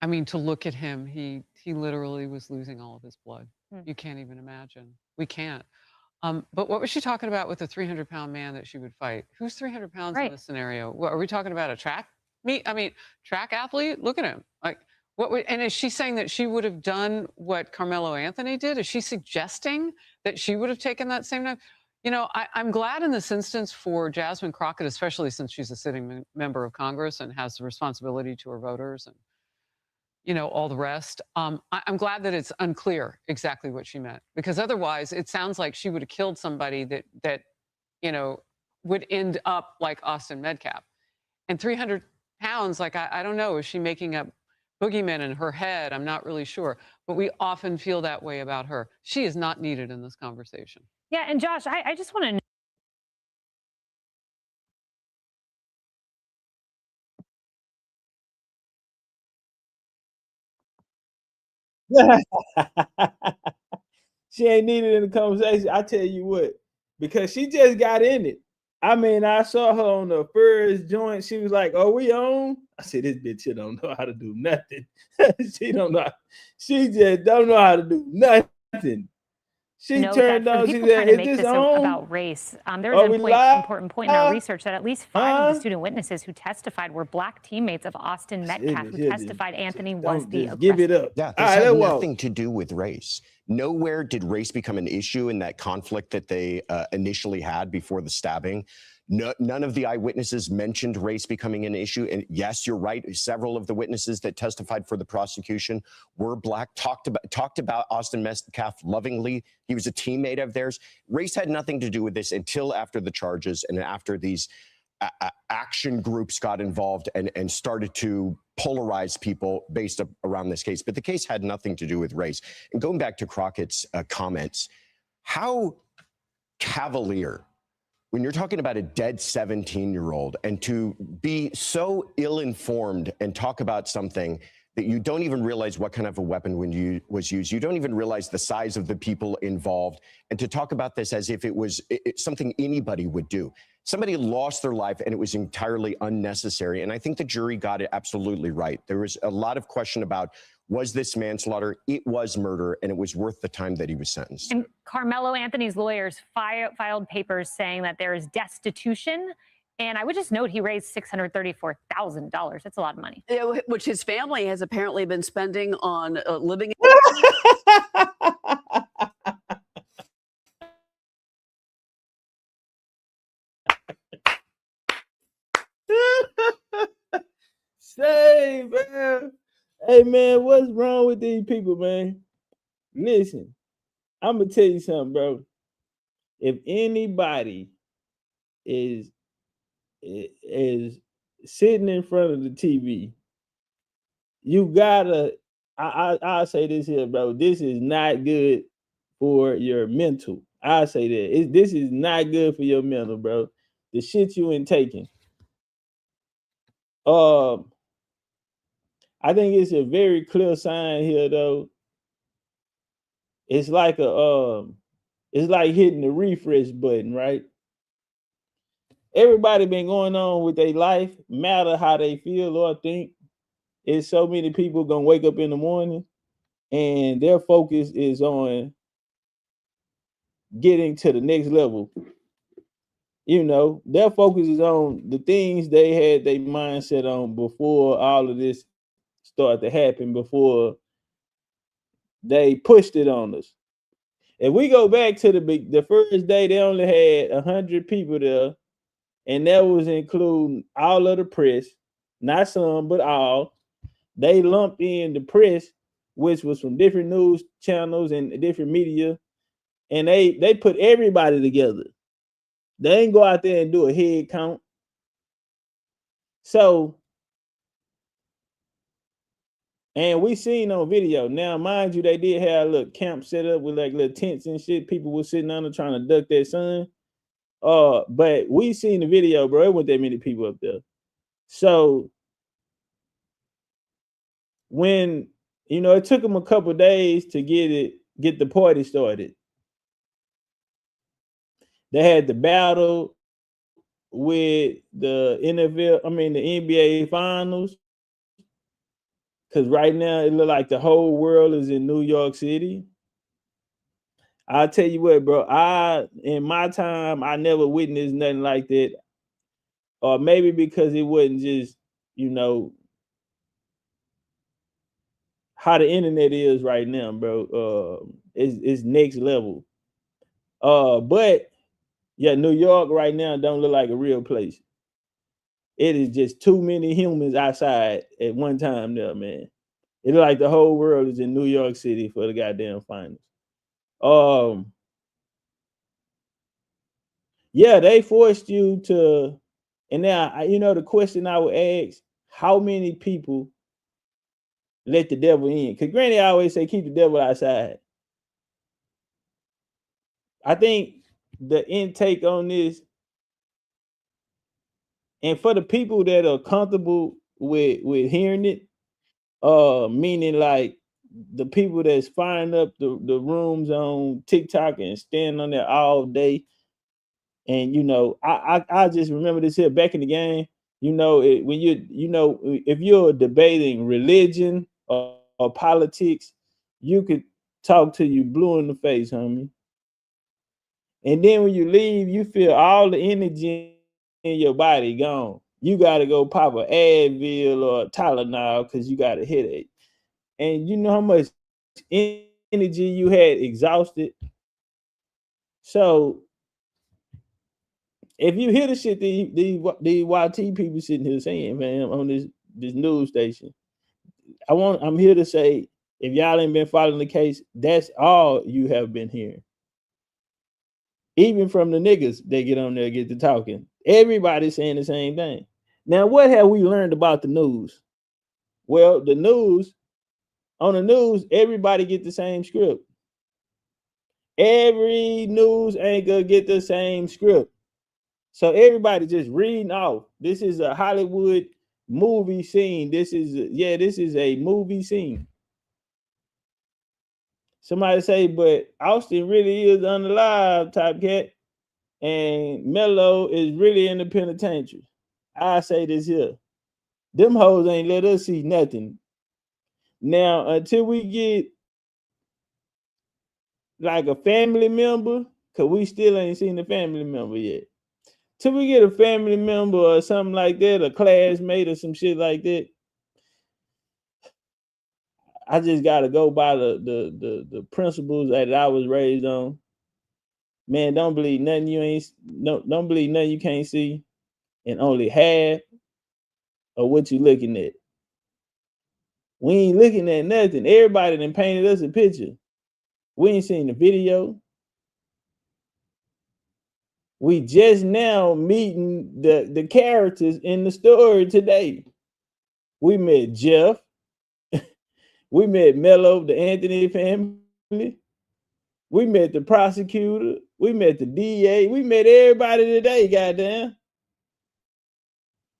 I mean, to look at him, he literally was losing all of his blood. You can't even imagine. We can't. But what was she talking about with the 300-pound man that she would fight? Who's 300 pounds in this scenario? What, are we talking about a track athlete? Look at him. Like, and is she saying that she would have done what Carmelo Anthony did? Is she suggesting that she would have taken that same knife? You know, I'm glad in this instance for Jasmine Crockett, especially since she's a sitting member of Congress and has the responsibility to her voters and, you know, all the rest. I'm glad that it's unclear exactly what she meant, because otherwise it sounds like she would have killed somebody that you know, would end up like Austin Metcalf. And 300 pounds, like, I don't know, is she making up boogeymen in her head? I'm not really sure. But we often feel that way about her. She is not needed in this conversation. Yeah, and Josh, I just want to know. She ain't needed in the conversation. I tell you what, because she just got in it. I mean, I saw her on the first joint. She was like, "Oh, we on?" I said, "This bitch here don't know how to do nothing." She don't know. She just don't know how to do nothing. She turned on. She said, "Is this on?" About race. There's an important point in our research that at least 5 of the student witnesses who testified were Black teammates of Austin Metcalf, who testified Anthony was the aggressor. Give it up. Yeah, this had nothing to do with race. Nowhere did race become an issue in that conflict that they initially had before the stabbing. None of the eyewitnesses mentioned race becoming an issue. And yes, you're right. Several of the witnesses that testified for the prosecution were Black, talked about Austin Metcalf lovingly. He was a teammate of theirs. Race had nothing to do with this until after the charges and after these action groups got involved and started to polarize people based around this case. But the case had nothing to do with race. And going back to Crockett's comments, how cavalier, when you're talking about a dead 17-year-old, and to be so ill-informed and talk about something that you don't even realize what kind of a weapon was used. You don't even realize the size of the people involved. And to talk about this as if it was something anybody would do. Somebody lost their life and it was entirely unnecessary. And I think the jury got it absolutely right. There was a lot of question about, was this manslaughter? It was murder, and it was worth the time that he was sentenced. And Carmelo Anthony's lawyers filed papers saying that there is destitution. And I would just note he raised $634,000. That's a lot of money. Which his family has apparently been spending on living. Say, man. Hey, man, what's wrong with these people, man? Listen, I'm going to tell you something, bro. If anybody is sitting in front of the TV, you gotta, I'll say this here, bro. This is not good for your mental. I'll say that. This is not good for your mental, bro. The shit you ain't taking. I think it's a very clear sign here, though. It's like it's like hitting the refresh button, right? Everybody been going on with their life, matter how they feel or think. It's so many people gonna wake up in the morning and their focus is on getting to the next level. You know, their focus is on the things they had their mindset on before all of this started to happen, before they pushed it on us. If we go back to the first day, they only had 100 people there, and that was including all of the press, not some, but all. They lumped in the press, which was from different news channels and different media, and they put everybody together. They ain't go out there and do a head count. So, and we seen on video. Now, mind you, they did have a little camp set up with like little tents and shit. People were sitting under trying to duck that sun. But we seen the video, bro. It wasn't that many people up there. So when, you know, it took them a couple of days to get the party started. They had the battle with the the NBA finals. Because right now it look like the whole world is in New York City. I'll tell you what, bro. In my time, I never witnessed nothing like that. Or maybe because it wasn't just, you know, how the internet is right now, bro. It's next level. But yeah, New York right now don't look like a real place. It is just too many humans outside at one time there, man. It look like the whole world is in New York City for the goddamn finals. Yeah, they forced you to, and now, you know, the question I would ask, how many people let the devil in? Because Granny always say, keep the devil outside. I think the intake on this, and for the people that are comfortable with hearing it, meaning like the people that's firing up the rooms on TikTok and standing on there all day. And, you know, I just remember this here back in the game, you know, when if you're debating religion or politics, you could talk to you blue in the face, homie. And then when you leave, you feel all the energy in your body gone. You got to go pop an Advil or a Tylenol because you got a headache. And you know how much energy you had exhausted. So if you hear the shit these YT people sitting here saying, man, on this news station, I'm here to say, if y'all ain't been following the case, that's all you have been hearing. Even from the niggas that get on there, get to talking. Everybody's saying the same thing. Now, what have we learned about the news? Well, on the news, everybody get the same script. Every news anchor get the same script. So everybody just reading off. This is a Hollywood movie scene. This is a movie scene. Somebody say, but Austin really is unalive, Topcatz, and Melo is really in the penitentiary. I say this here. Them hoes ain't let us see nothing. Now, until we get like a family member, because we still ain't seen the family member yet. Till we get a family member or something like that, a classmate or some shit like that, I just gotta go by the principles that I was raised on. Man, don't believe nothing don't believe nothing you can't see, and only half of what you looking at. We ain't looking at nothing. Everybody done painted us a picture. We ain't seen the video. We just now meeting the characters in the story today. We met Jeff. We met Melo, the Anthony family. We met the prosecutor. We met the DA. We met everybody today, goddamn.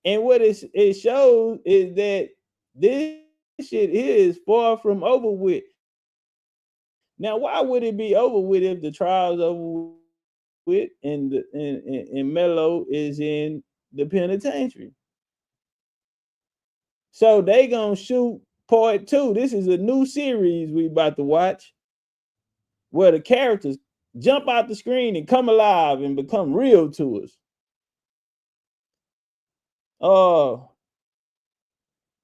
And what it shows is that this shit is far from over with. Now, why would it be over with if the trial's over with and Melo is in the penitentiary? So they gonna shoot part 2. This is a new series we about to watch, where the characters jump out the screen and come alive and become real to us.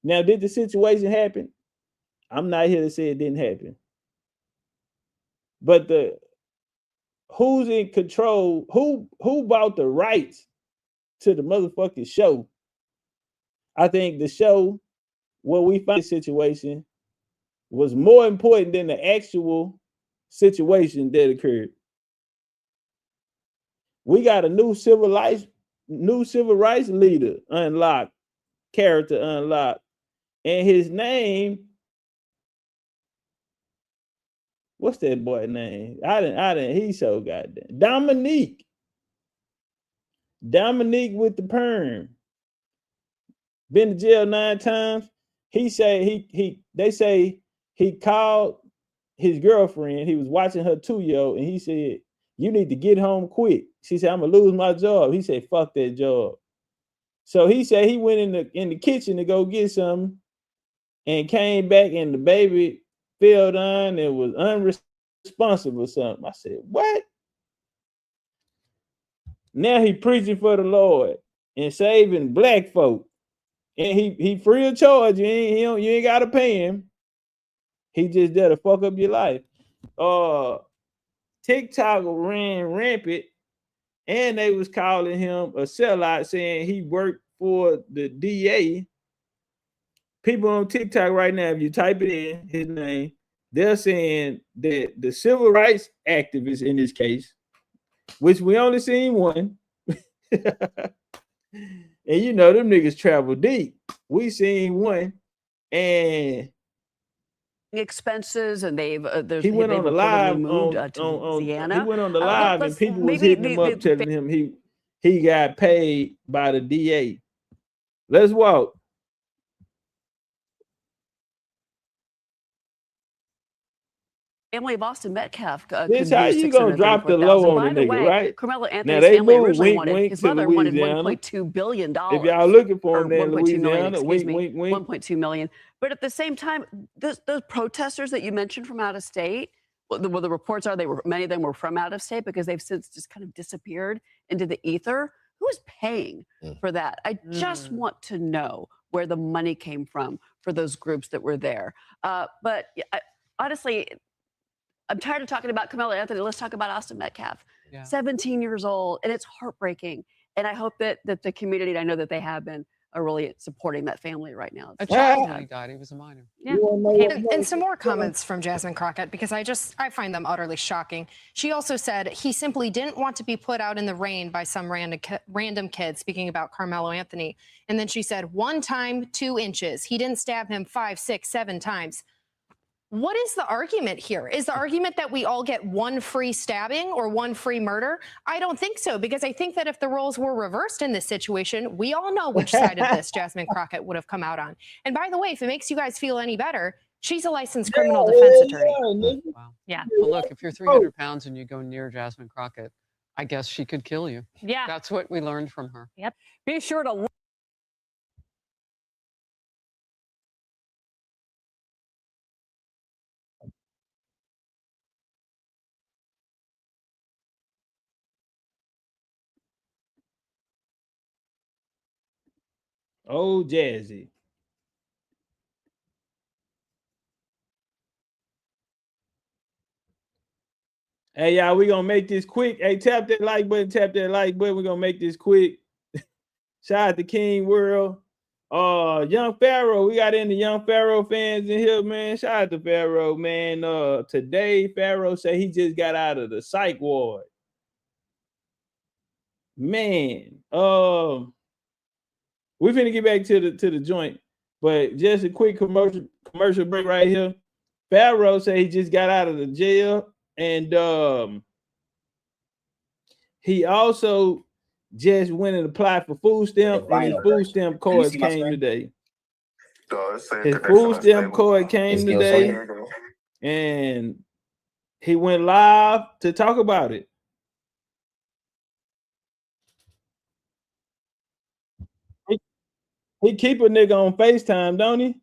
Now, did the situation happen? I'm not here to say it didn't happen. But who's in control? Who bought the rights to the motherfucking show? I think the show, where we find the situation, was more important than the actual situation that occurred. We got a new civil rights leader unlocked, character unlocked, and his name, what's that boy name? I didn't. He's so goddamn Dominique with the perm. Been to jail 9 times. They say he called his girlfriend. He was watching her 2-year-old, and he said, "You need to get home quick." She said, "I'm gonna lose my job." He said, "Fuck that job." So he said he went in the kitchen to go get something, and came back, and the baby fell down and was unresponsible or something. I said, "What?" Now he preaching for the Lord and saving black folk, and he free of charge. You ain't gotta pay him. He just there to fuck up your life. TikTok ran rampant, and they was calling him a sellout, saying he worked for the DA. People on TikTok right now, if you type it in, his name, they're saying that the civil rights activists in this case, which we only seen one, and you know them niggas travel deep. We seen one, and expenses, and they've he went on the live moved to Louisiana. He went on the live, and people was hitting him up, telling him he got paid by the DA. Let's walk. Family of Austin Metcalf. This how you gonna drop the low on the nigga, right? Carmelo Anthony's family originally wanted, his mother wanted $1.2 billion. If y'all looking for him there in 1.2 million, Louisiana, wink. 1.2 million. But at the same time, those protesters that you mentioned from out of state, the reports are many of them were from out of state because they've since just kind of disappeared into the ether. Who is paying for that? I just want to know where the money came from for those groups that were there. But honestly, I'm tired of talking about Carmelo Anthony. Let's talk about Austin Metcalf. Yeah. 17 years old, and it's heartbreaking. And I hope that the community, and I know that they have been, are really supporting that family right now. A child when he died. He was a minor. Yeah. And some more comments from Jasmine Crockett, because I find them utterly shocking. She also said he simply didn't want to be put out in the rain by some random kid, speaking about Carmelo Anthony. And then she said, 1 time, 2 inches. He didn't stab him 5, 6, 7 times. What is the argument here? Is the argument that we all get 1 free stabbing or 1 free murder? I don't think so, because I think that if the roles were reversed in this situation, we all know which side of this Jasmine Crockett would have come out on. And by the way, if it makes you guys feel any better, she's a licensed criminal defense attorney. Wow. Yeah. Well, look, if you're 300 pounds and you go near Jasmine Crockett, I guess she could kill you. Yeah. That's what we learned from her. Yep. Be sure to Oh, Jazzy. Hey, y'all, we gonna make this quick. Hey, tap that like button, We're gonna make this quick. Shout out to King World. Young Pharaoh, we got any Young Pharaoh fans in here, man. Shout out to Pharaoh, man. Today, Pharaoh said he just got out of the psych ward. Man, we're finna get back to the joint, but just a quick commercial break right here. Pharaoh said he just got out of the jail, and he also just went and applied for food stamp, and his food stamp card came today. His food stamp card came today, and he went live to talk about it. He keep a nigga on FaceTime, don't he?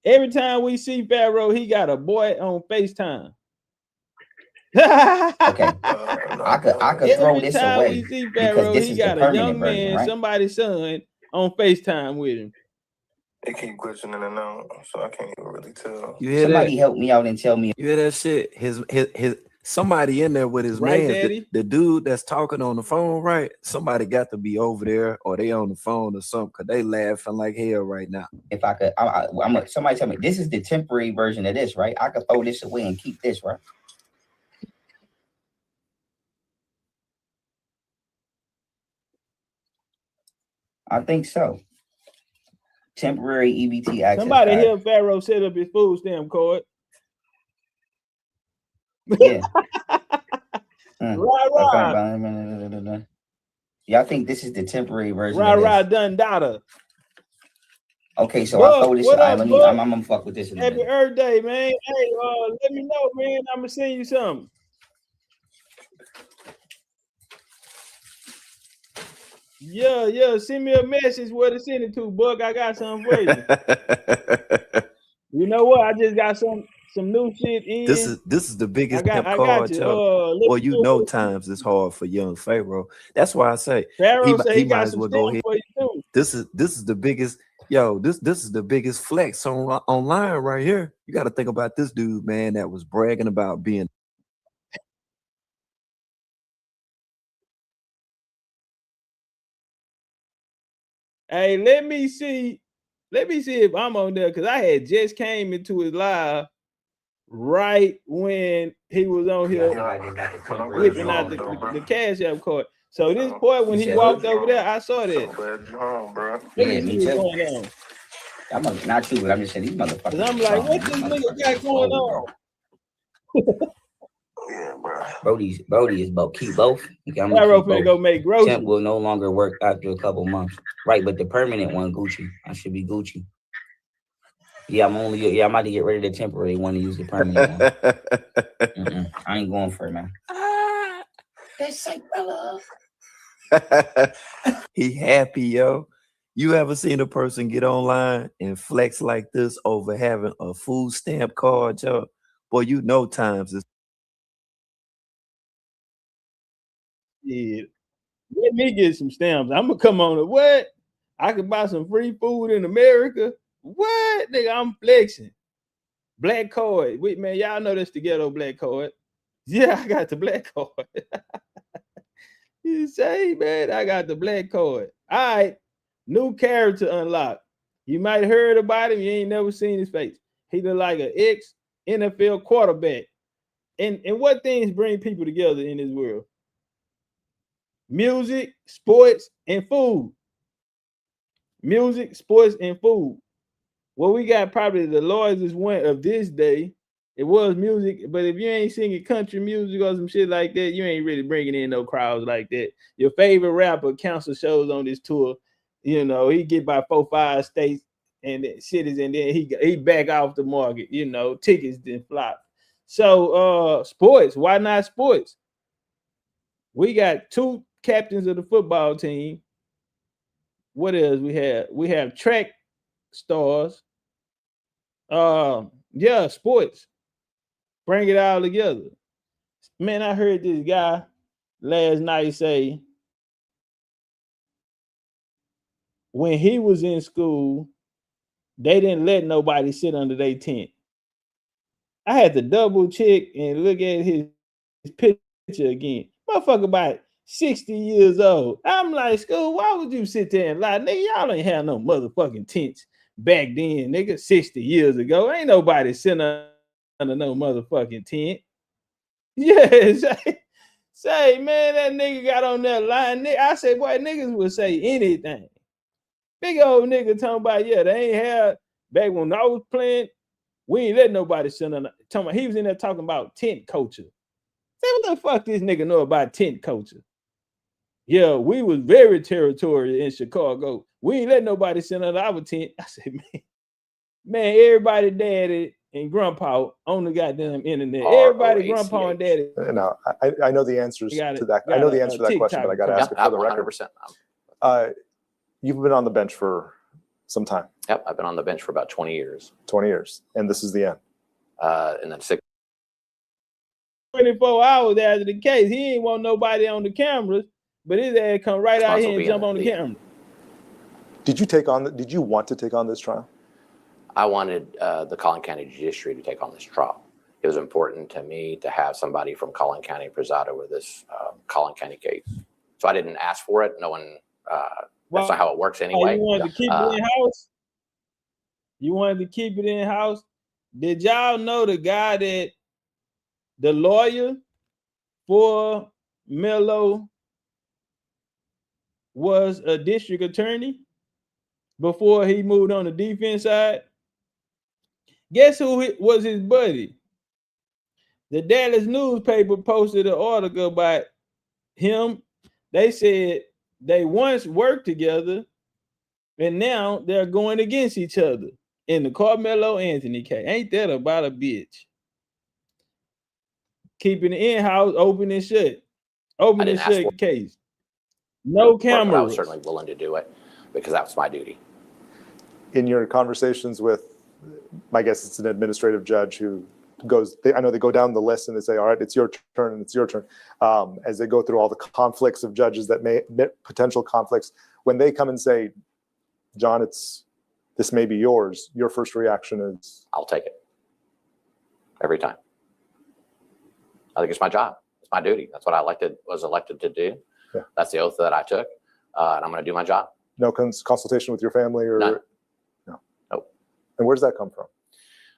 Every time we see Pharaoh, he got a boy on FaceTime. Okay, I could throw this away because this is the permanent version, right? Somebody's son on FaceTime with him. They keep glitching in and out, so I can't even really tell. You hear Somebody that? Help me out and tell me. You hear that shit? His somebody in there with his right, man. The dude that's talking on the phone, right? Somebody got to be over there, or they on the phone or something, because they laughing like hell right now. If I could, somebody tell me this is the temporary version of this, right? I could throw this away and keep this, right? I think so. Temporary EBT access. Somebody help Pharaoh set up his food stamp card. Yeah. Right. Y'all think this is the temporary version? Right, done, daughter. Okay, so Bug, I throw this. what up, I'm Bug? gonna fuck with this in a Happy minute. Earth Day, man. Hey, let me know, man. I'm gonna send you something. Yeah. Send me a message where to send it to, Bug. I got something for you. You know what? I just got some new shit in. This is the biggest I card, got you. Well, you know, times it's hard for young Pharaoh. That's why I say Pharaoh he got might as some well go stuff ahead. for you too. This is the biggest. This is the biggest flex online right here. You got to think about this dude, man, that was bragging about being. Hey, let me see if I'm on there, because I had just came into his live right when he was on here whipping out the Cash App card. So this point, when he walked over there, I saw that. Yeah, me too. I'm not you, but I'm just saying these motherfuckers. I'm like, what this nigga got going on? Yeah, bro. Brody is both. Keep both. I'm Pharaoh finna go make groceries. Temp will no longer work after a couple months. Right, but the permanent one, Gucci. I should be Gucci. Yeah, I'm about to get rid of the temporary one to use the permanent one. I ain't going for it, man. That's like brother. He happy, yo. You ever seen a person get online and flex like this over having a food stamp card, yo? Boy, you know times is. Yeah. Let me get some stamps. I'm gonna come on to what? I could buy some free food in America. What? Nigga, I'm flexing. Black card. Wait, man, y'all know that's the ghetto black card. Yeah, I got the black card. You say, man, I got the black card. All right. New character unlocked. You might have heard about him. You ain't never seen his face. He look like an ex-NFL quarterback. And what things bring people together in this world? Music, sports, and food. Music, sports, and food. Well, we got probably the largest one of this day. It was music, but if you ain't singing country music or some shit like that, you ain't really bringing in no crowds like that. Your favorite rapper cancel shows on this tour. You know, he get by 4-5 states and cities, and then he back off the market. You know, tickets didn't flop. So sports, why not sports? We got 2 captains of the football team. What else we have? We have track stars. Yeah, sports. Bring it all together. Man, I heard this guy last night say when he was in school, they didn't let nobody sit under their tent. I had to double check and look at his picture again. Motherfucker about 60 years old. I'm like, school, why would you sit there and lie? Nigga, y'all ain't have no motherfucking tents back then, nigga, 60 years ago. Ain't nobody sitting under no motherfucking tent. Yeah, say, man, that nigga got on that line. I said, boy, niggas would say anything. Big old nigga talking about, yeah, they ain't had, back when I was playing, we ain't let nobody sit under. He was in there talking about tent culture. Say, what the fuck this nigga know about tent culture? Yeah, we was very territorial in Chicago. We ain't let nobody sit under our tent. I said, man, everybody daddy and grandpa on the goddamn internet. Everybody grandpa and daddy. No, I know the answers to that. I know the answer to that question, but I got to ask it for the record. 100%. You've been on the bench for some time. Yep, I've been on the bench for about 20 years. 20 years, and this is the end. And then 24 hours after the case, he ain't want nobody on the cameras, but his ass come right out here and jump on the camera. Did you want to take on this trial? I wanted the Collin County Judiciary to take on this trial. It was important to me to have somebody from Collin County preside over this Collin County case. So I didn't ask for it. No one. That's not how it works anyway. You wanted to keep it in house. You wanted to keep it in house. Did y'all know the guy that the lawyer for Melo was a district attorney before he moved on the defense side? Guess who was his buddy? The Dallas newspaper posted an article about him. They said they once worked together, And now they're going against each other in the Karmelo Anthony case. Ain't that about a bitch? Keeping the in-house open and shut. Open and shut case. No cameras. But I was certainly willing to do it because that was my duty. In your conversations with, my guess it's an administrative judge who goes, I know they go down the list and they say, all right, it's your turn and it's your turn. As they go through all the conflicts of judges that may, potential conflicts, when they come and say, John, this may be yours, your first reaction is? I'll take it. Every time. I think it's my job. It's my duty. That's what I was elected to do. Yeah. That's the oath that I took. And I'm going to do my job. No consultation with your family or? None. No. Nope. And where does that come from?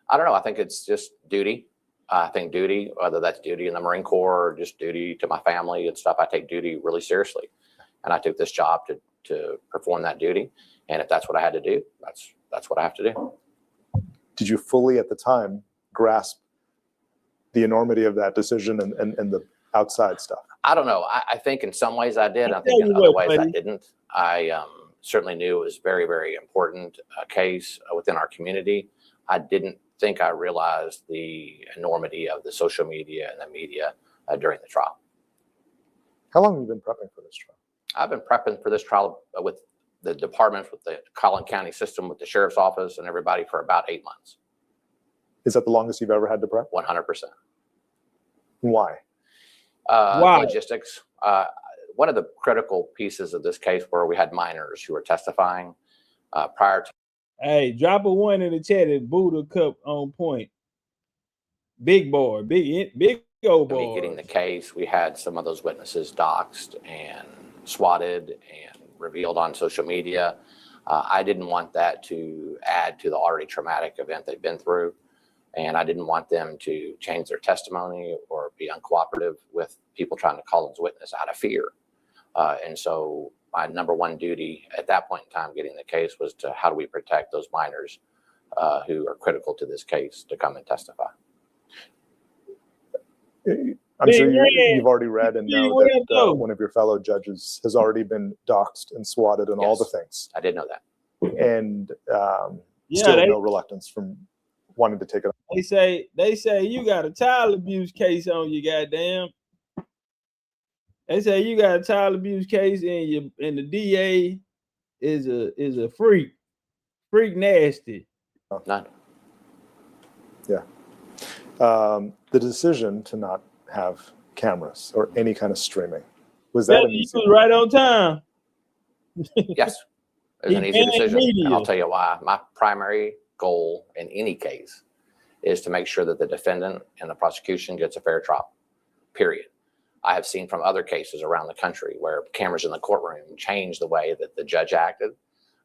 I don't know. I think it's just duty. I think duty, whether that's duty in the Marine Corps or just duty to my family and stuff, I take duty really seriously. And I took this job to perform that duty. And if that's what I had to do, that's what I have to do. Did you fully at the time grasp the enormity of that decision and the outside stuff? I don't know. I think in some ways I did. I think in other ways I didn't. I certainly knew it was very, very important case within our community. I didn't think I realized the enormity of the social media and the media during the trial. How long have you been prepping for this trial? I've been prepping for this trial with the departments, with the Collin County system, with the sheriff's office and everybody for about 8 months. Is that the longest you've ever had to prep? 100%. Why? Why? Logistics. One of the critical pieces of this case where we had minors who were testifying prior to. Hey, drop a 1 in the chat at Buddha Cup on point. Big boy, big old boy. Getting the case, we had some of those witnesses doxxed and swatted and revealed on social media. I didn't want that to add to the already traumatic event they've been through. And I didn't want them to change their testimony or be uncooperative with people trying to call them as witness out of fear. And so my number one duty at that point in time getting the case was to how do we protect those minors who are critical to this case to come and testify. I'm sure you've already read and know that one of your fellow judges has already been doxxed and swatted and all the things. I did know that. And still no reluctance from wanting to take it. They say you got a child abuse case on you, goddamn. They say you got a child abuse case and the DA is a freak nasty. None. Yeah. The decision to not have cameras or any kind of streaming, was that an easy? Was right on time. Yes, it was an easy decision, and I'll tell you why. My primary goal in any case is to make sure that the defendant and the prosecution gets a fair trial, period. I have seen from other cases around the country where cameras in the courtroom changed the way that the judge acted,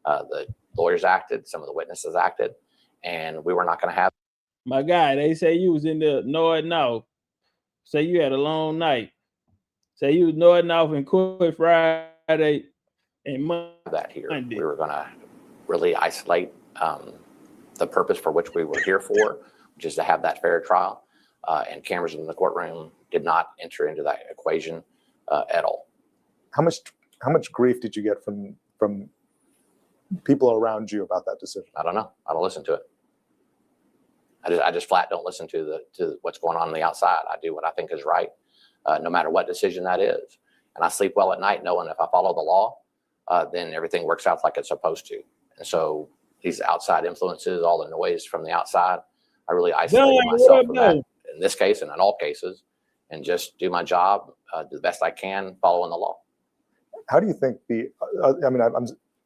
the lawyers acted, some of the witnesses acted, and we were not going to have. My guy, they say you was in the nodding off. Say you had a long night. Say you was nodding off in court Friday and Monday. That here, we were going to really isolate the purpose for which we were here for, which is to have that fair trial. And cameras in the courtroom did not enter into that equation at all. How much grief did you get from people around you about that decision? I don't know. I don't listen to it. I just flat don't listen to what's going on the outside. I do what I think is right, no matter what decision that is. And I sleep well at night knowing if I follow the law, then everything works out like it's supposed to. And so these outside influences, all the noise from the outside, I really isolate myself from that in this case and in all cases, and just do my job, do the best I can following the law. How do you think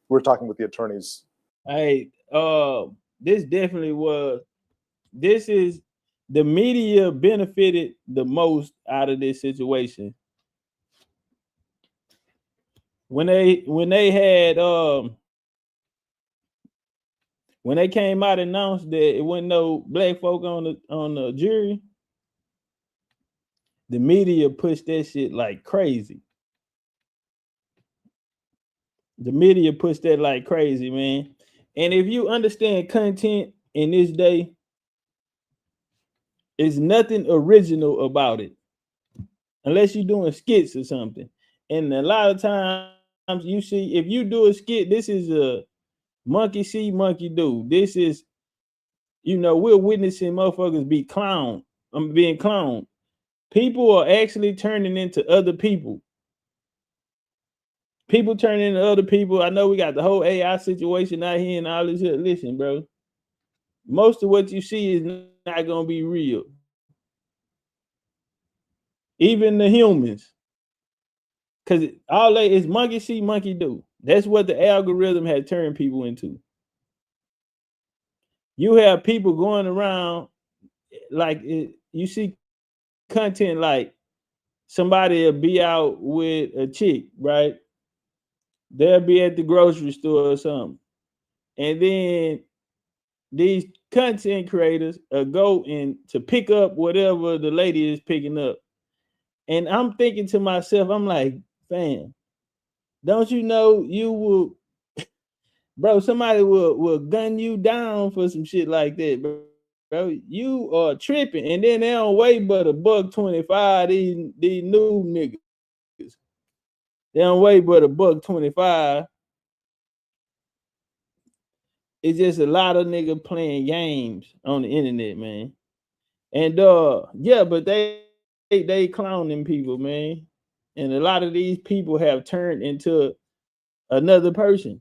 we're talking with the attorneys. Hey, this definitely was. This is the media benefited the most out of this situation. When they came out and announced that it wasn't no black folk on the jury, the media pushed that shit like crazy. The media pushed that like crazy, man. And if you understand content in this day, it's nothing original about it, unless you're doing skits or something. And a lot of times you see, if you do a skit, this is monkey see, monkey do. This is, we're witnessing motherfuckers be clowned. I'm being clowned. People are actually turning into other people. People turning into other people. I know we got the whole AI situation out here and all this shit. Listen, bro. Most of what you see is not gonna be real. Even the humans. Because all that is monkey see, monkey do. That's what the algorithm has turned people into. You have people going around like you see content like somebody will be out with a chick, right? They'll be at the grocery store or something. And then these content creators go in to pick up whatever the lady is picking up. And I'm thinking to myself, I'm like, fam, don't you know you will, bro, somebody will gun you down for some shit like that, bro. You are tripping. And then they don't weigh but $1.25, these new niggas. They don't weigh but $1.25. It's just a lot of niggas playing games on the internet, man. And yeah, but they clowning people, man. And a lot of these people have turned into another person.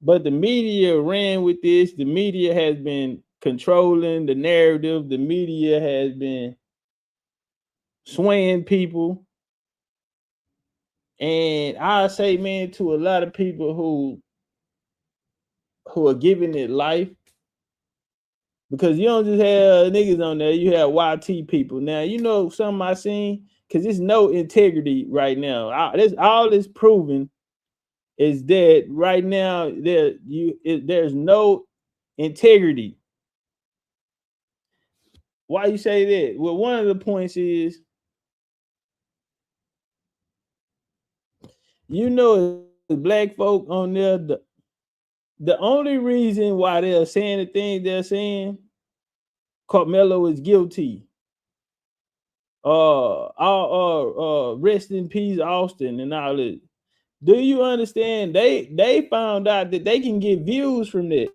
But the media ran with this. The media has been controlling the narrative. The media has been swaying people. And I say, man, to a lot of people who are giving it life, because you don't just have niggas on there, you have YT people. Now, something I seen, because there's no integrity right now. All this proven is that right now there's no integrity. Why you say that? Well, one of the points is, black folk on there, the only reason why they're saying the things they're saying, Karmelo is guilty. Rest in peace, Austin, and all that. Do you understand? They found out that they can get views from that.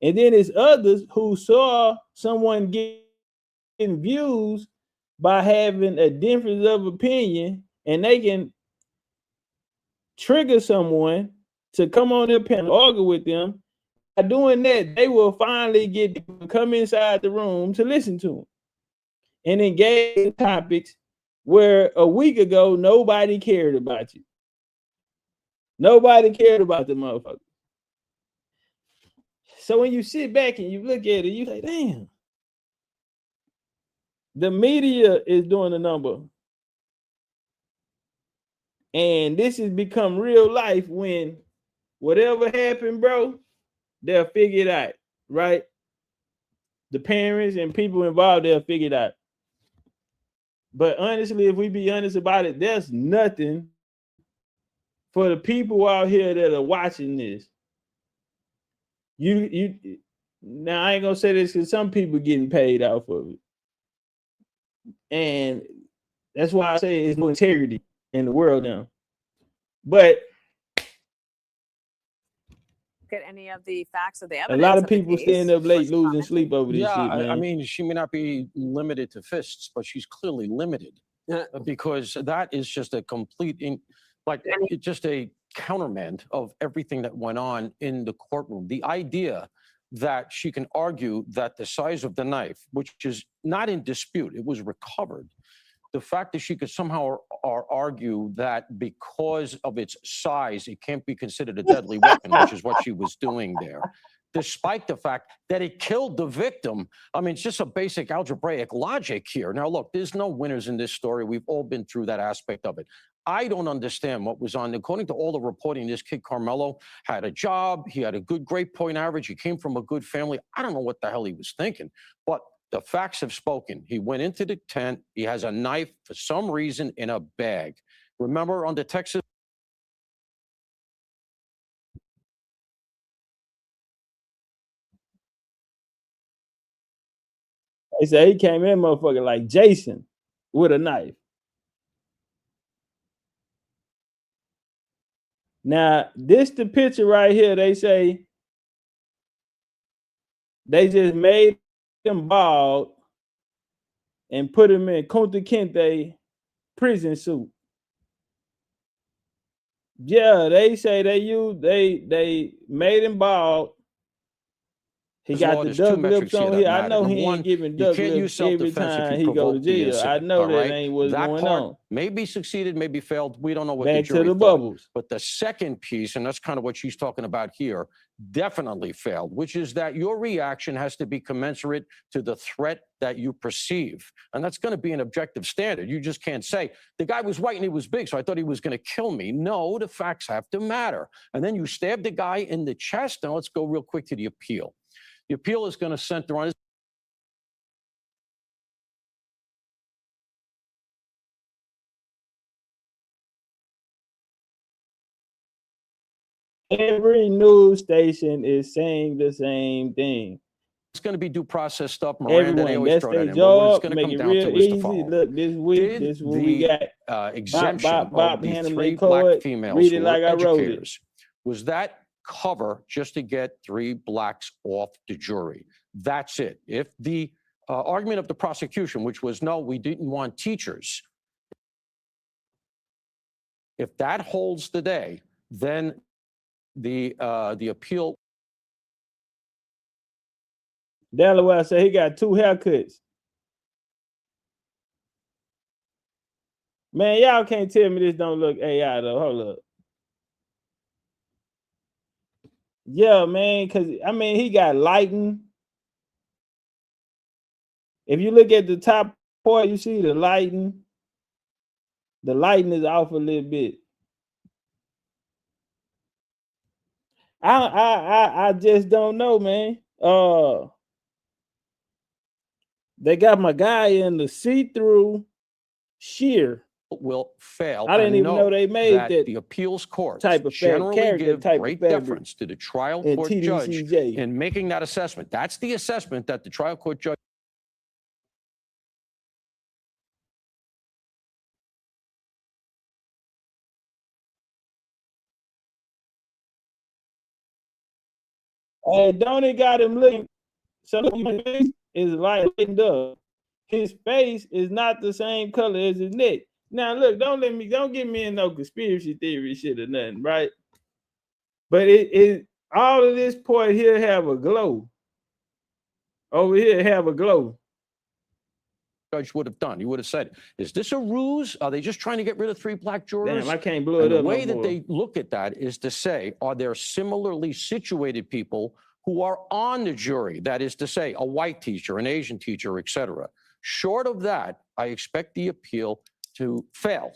And then there's others who saw someone getting views by having a difference of opinion, and they can trigger someone to come on their panel, argue with them. By doing that, they will finally get to come inside the room to listen to them and engage in topics where a week ago nobody cared about you. Nobody cared about the motherfucker. So when you sit back and you look at it, you say, damn, the media is doing a number. And this has become real life when whatever happened, bro, they'll figure it out, right? The parents and people involved, they'll figure it out. But honestly, if we be honest about it, there's nothing for the people out here that are watching this. Now I ain't gonna say this because some people getting paid off of it. And that's why I say it's no integrity in the world now. But at any of the facts or the evidence. A lot of people staying up late losing sleep over this shit, man. I mean, she may not be limited to fists, but she's clearly limited because that is just a complete, just a countermand of everything that went on in the courtroom. The idea that she can argue that the size of the knife, which is not in dispute, it was recovered. The fact that she could somehow argue that because of its size, it can't be considered a deadly weapon, which is what she was doing there, despite the fact that it killed the victim. I mean, it's just a basic algebraic logic here. Now, look, there's no winners in this story. We've all been through that aspect of it. I don't understand what was on. According to all the reporting, this kid, Karmelo, had a job. He had a good grade point average. He came from a good family. I don't know what the hell he was thinking, but the facts have spoken. He went into the tent. He has a knife for some reason in a bag. Remember on the Texas? They say he came in, motherfucker, like Jason with a knife. Now, this the picture right here. They say they just made him bald and put him in Kunta Kinte prison suit. Yeah, they say they made him bald. He got the duck lips on here. I know he ain't giving duck lips every time he go to jail. I know that ain't what's going on. Maybe succeeded, maybe failed. We don't know what Back the jury to the thought. bubbles. But the second piece, and that's kind of what she's talking about here, definitely failed, which is that your reaction has to be commensurate to the threat that you perceive. And that's going to be an objective standard. You just can't say, the guy was white and he was big, so I thought he was going to kill me. No, the facts have to matter. And then you stab the guy in the chest. Now let's go real quick to the appeal. The appeal is going to center on every news station is saying the same thing. It's going to be due process stuff. Miranda, they Everyone, always that's throw their that in. But what it's job. going to Make come it down real to is the easy. following. Look, this week, this is what we got. Exemption Bop, of the hand them three their black card. females Read who it were like I wrote it. educators, was that cover just to get 3 blacks off the jury? That's it. If the argument of the prosecution, which was, no, we didn't want teachers, if that holds the day, then the appeal. Delaware said he got 2 haircuts. Man, y'all can't tell me this don't look AI though. Hold up. Yeah, man, because I mean he got lighting. If you look at the top part, you see the lighting. The lighting is off a little bit. I just don't know, man. They got my guy in the see-through sheer. Will fail. I didn't even know they made that the appeals courts type of generally give type great of fabric deference to the trial in court judge TDCJ. in making that assessment. That's the assessment that the trial court judge. Hey, don't it got him looking? So his face is lightened up. His face is not the same color as his neck. Now look, don't get me in no conspiracy theory shit or nothing, right? But it all of this part here have a glow. Over here have a glow. Judge would have done. He would have said, is this a ruse? Are they just trying to get rid of 3 black jurors? Damn, I can't blow And it up the way no that more. they look at that is to say, are there similarly situated people who are on the jury? That is to say, a white teacher, an Asian teacher, etc. Short of that, I expect the appeal to fail.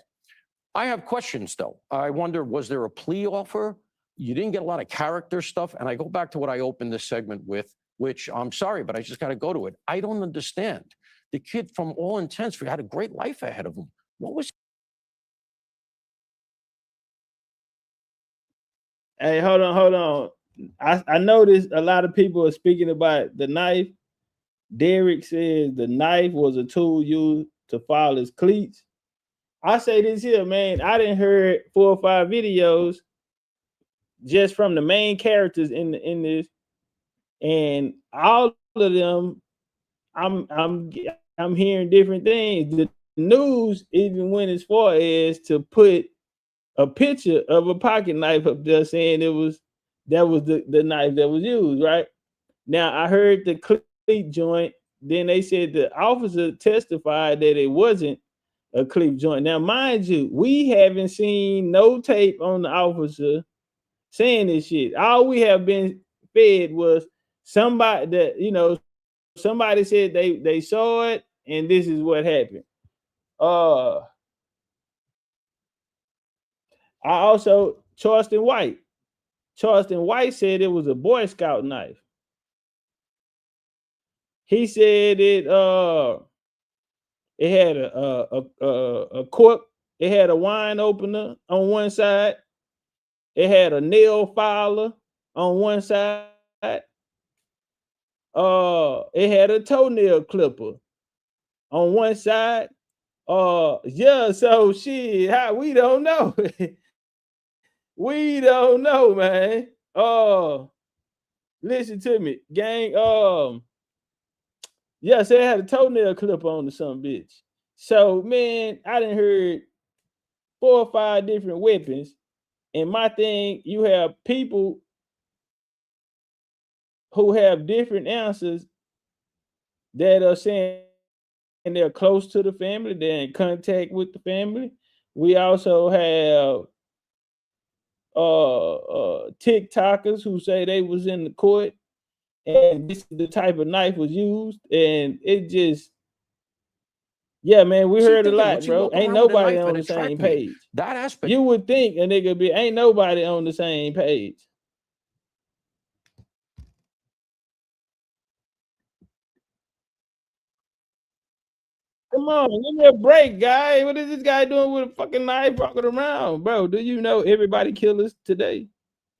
I have questions, though. I wonder, was there a plea offer? You didn't get a lot of character stuff. And I go back to what I opened this segment with, which I'm sorry, but I just got to go to it. I don't understand. The kid, from all intents, had a great life ahead of him. What was? Hey, hold on. I noticed a lot of people are speaking about the knife. Derek says the knife was a tool used to file his cleats. I say this here, man. I didn't hear 4 or 5 videos just from the main characters in this, and all of them, I'm hearing different things. The news even went as far as to put a picture of a pocket knife up there saying that was the knife that was used, right? Now I heard the cleat joint, then they said the officer testified that it wasn't a cleat joint. Now, mind you, we haven't seen no tape on the officer saying this shit. All we have been fed was somebody that, somebody said they saw it and this is what happened. I also, Charleston White said it was a Boy Scout knife. He said it had a cork, it had a wine opener on one side, it had a nail filer on one side, it had a toenail clipper on one side. Yeah, so shit, how we don't know. We don't know, man. Listen to me, gang. Yeah, say I had a toenail clip on to some bitch. So, man, I done heard 4 or 5 different weapons. And my thing, you have people who have different answers that are saying they're close to the family, they're in contact with the family. We also have TikTokers who say they was in the court and this is the type of knife was used, and it just, yeah, man, we heard a lot, bro. Ain't nobody on the same page. That aspect. You would think a nigga be, ain't nobody on the same page. Come on, give me a break, guy. What is this guy doing with a fucking knife walking around? Bro, do you know everybody killers today?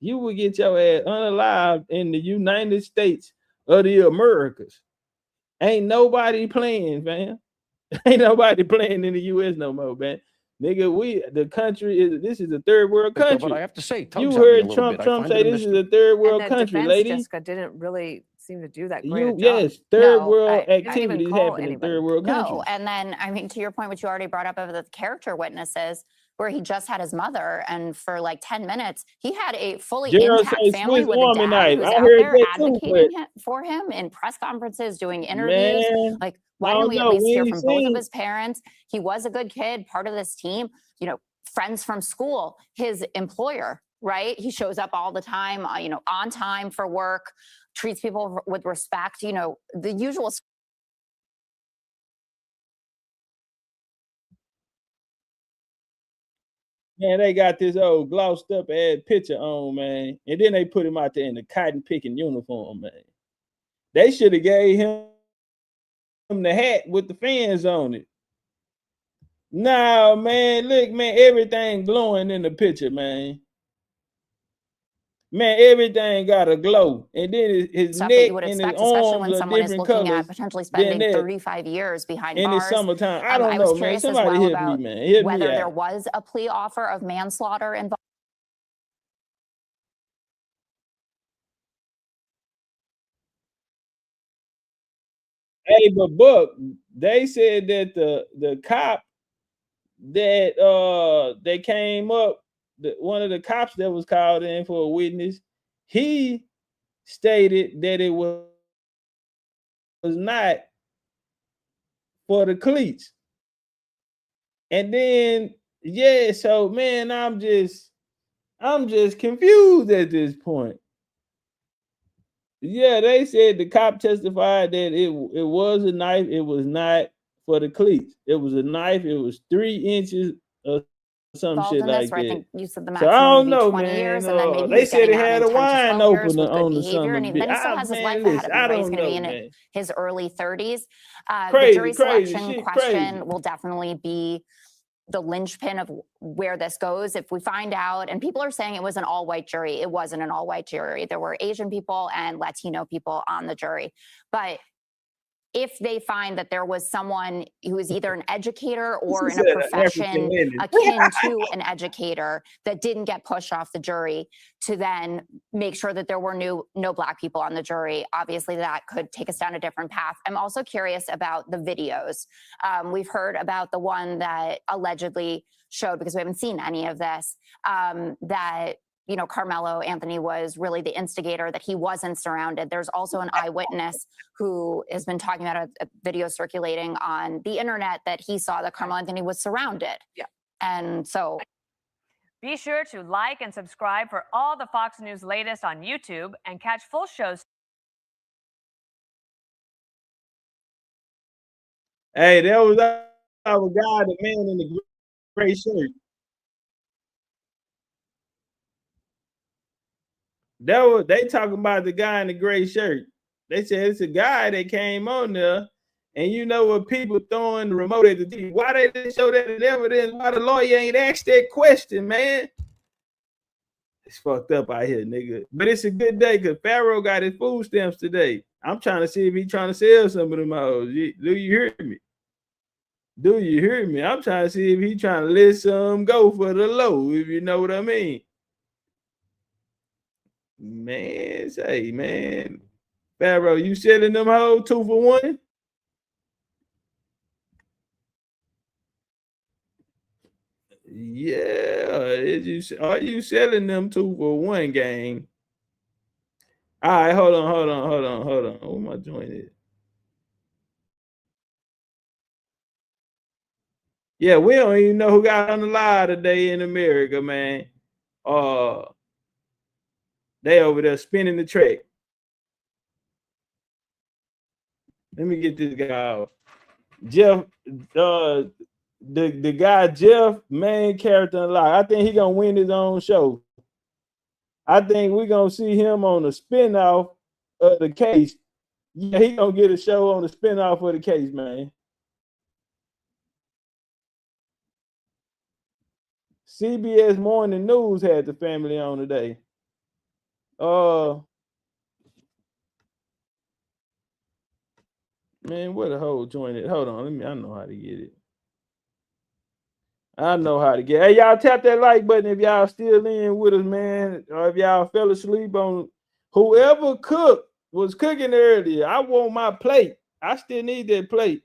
You will get your ass unalived in the United States of the Americas. Ain't nobody playing, man. Ain't nobody playing in the US no more, man. Nigga, the country is, this is a third world country. But I have to say, you heard Trump say this is a third world country, lady. Jessica didn't really seem to do that great a job. Yes, third world activities happen in third world countries. No, and then, I mean, to your point, which you already brought up of the character witnesses, where he just had his mother, and for like 10 minutes, he had a fully intact family with a dad who was out there advocating for him in press conferences, doing interviews. Man, like, why didn't we at least hear from both of his parents? He was a good kid, part of this team, you know, friends from school, his employer, right? He shows up all the time, you know, on time for work, treats people with respect, you know, the usual. Man, they got this old glossed up ass picture on, man. And then they put him out there in the cotton picking uniform, man. They should have gave him the hat with the fans on it. Nah, man, look, man, everything glowing in the picture, man. Man, everything got a glow, and then his neck and his arms are different colors. At potentially spending 35 years behind bars. In the summertime, I don't know, man. Somebody hit me, man. Hit whether me there out. was a plea offer of manslaughter involved. Hey, but Buck, they said that the cop that they came up, one of the cops that was called in for a witness, he stated that it was not for the cleats. And then, yeah, so man, I'm just confused at this point. Yeah, they said the cop testified that it was a knife. It was not for the cleats. It was a knife. It was 3 inches or some shit like that. I think you said the So I maximum don't would be know, 20 man. years, and then maybe They he's said it getting out had in a 10 to wine 12 years opener with good on the behavior, and then he still has his life ahead of him, right? He's going to be in his early 30s. The jury selection question will definitely be the linchpin of where this goes. If we find out, and people are saying it was an all-white jury, it wasn't an all-white jury. There were Asian people and Latino people on the jury. But if they find that there was someone who is either an educator or in a profession akin to an educator that didn't get pushed off the jury, to then make sure that there were no Black people on the jury, obviously that could take us down a different path. I'm also curious about the videos. We've heard about the one that allegedly showed, because we haven't seen any of this, that you know, Karmelo Anthony was really the instigator, that he wasn't surrounded. There's also an eyewitness who has been talking about a video circulating on the internet that he saw that Karmelo Anthony was surrounded. Yeah. And so. Be sure to like and subscribe for all the Fox News latest on YouTube, and catch full shows. Hey, there was our guy, the man in the gray shirt. They talking about the guy in the gray shirt. They said it's a guy that came on there, and you know what, people throwing the remote at the TV. Why they didn't show that in evidence? Why the lawyer ain't asked that question, man? It's fucked up out here, nigga. But it's a good day because Pharaoh got his food stamps today. I'm trying to see if he's trying to sell some of them hoes. Do you hear me? Do you hear me? I'm trying to see if he's trying to let some go for the low, if you know what I mean. Man, say, man. Pharaoh, you selling them hoes 2 for 1? Yeah. Are you selling them 2 for 1, gang? All right, hold on. Oh, my joint is. Yeah, we don't even know who got on the line today in America, man. They over there spinning the track. Let me get this guy out. Jeff, the guy Jeff, main character in life. I think he gonna win his own show. I think we're gonna see him on a spinoff of the case. Yeah, he gonna get a show on the spinoff of the case, man. CBS Morning News had the family on today. Man, where the whole joint is? Hold on, I know how to get it. Hey, y'all tap that like button if y'all still in with us, man. Or if y'all fell asleep on whoever was cooking earlier. I want my plate. I still need that plate.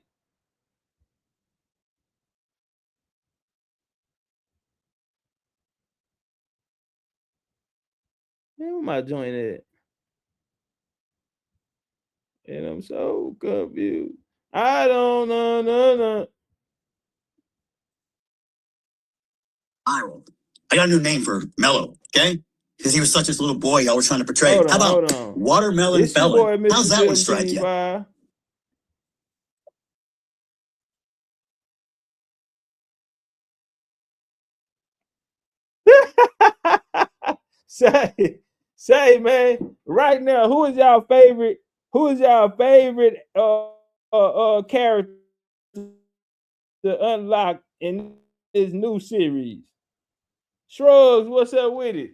Man, where my joint at? And I'm so confused. I don't know. Viral. I got a new name for Mello, okay? Because he was such a little boy I was trying to portray. How about Watermelon Felon? How's that one strike you? Say, man, right now, who is y'all favorite character to unlock in this new series? Shrugs, what's up with it?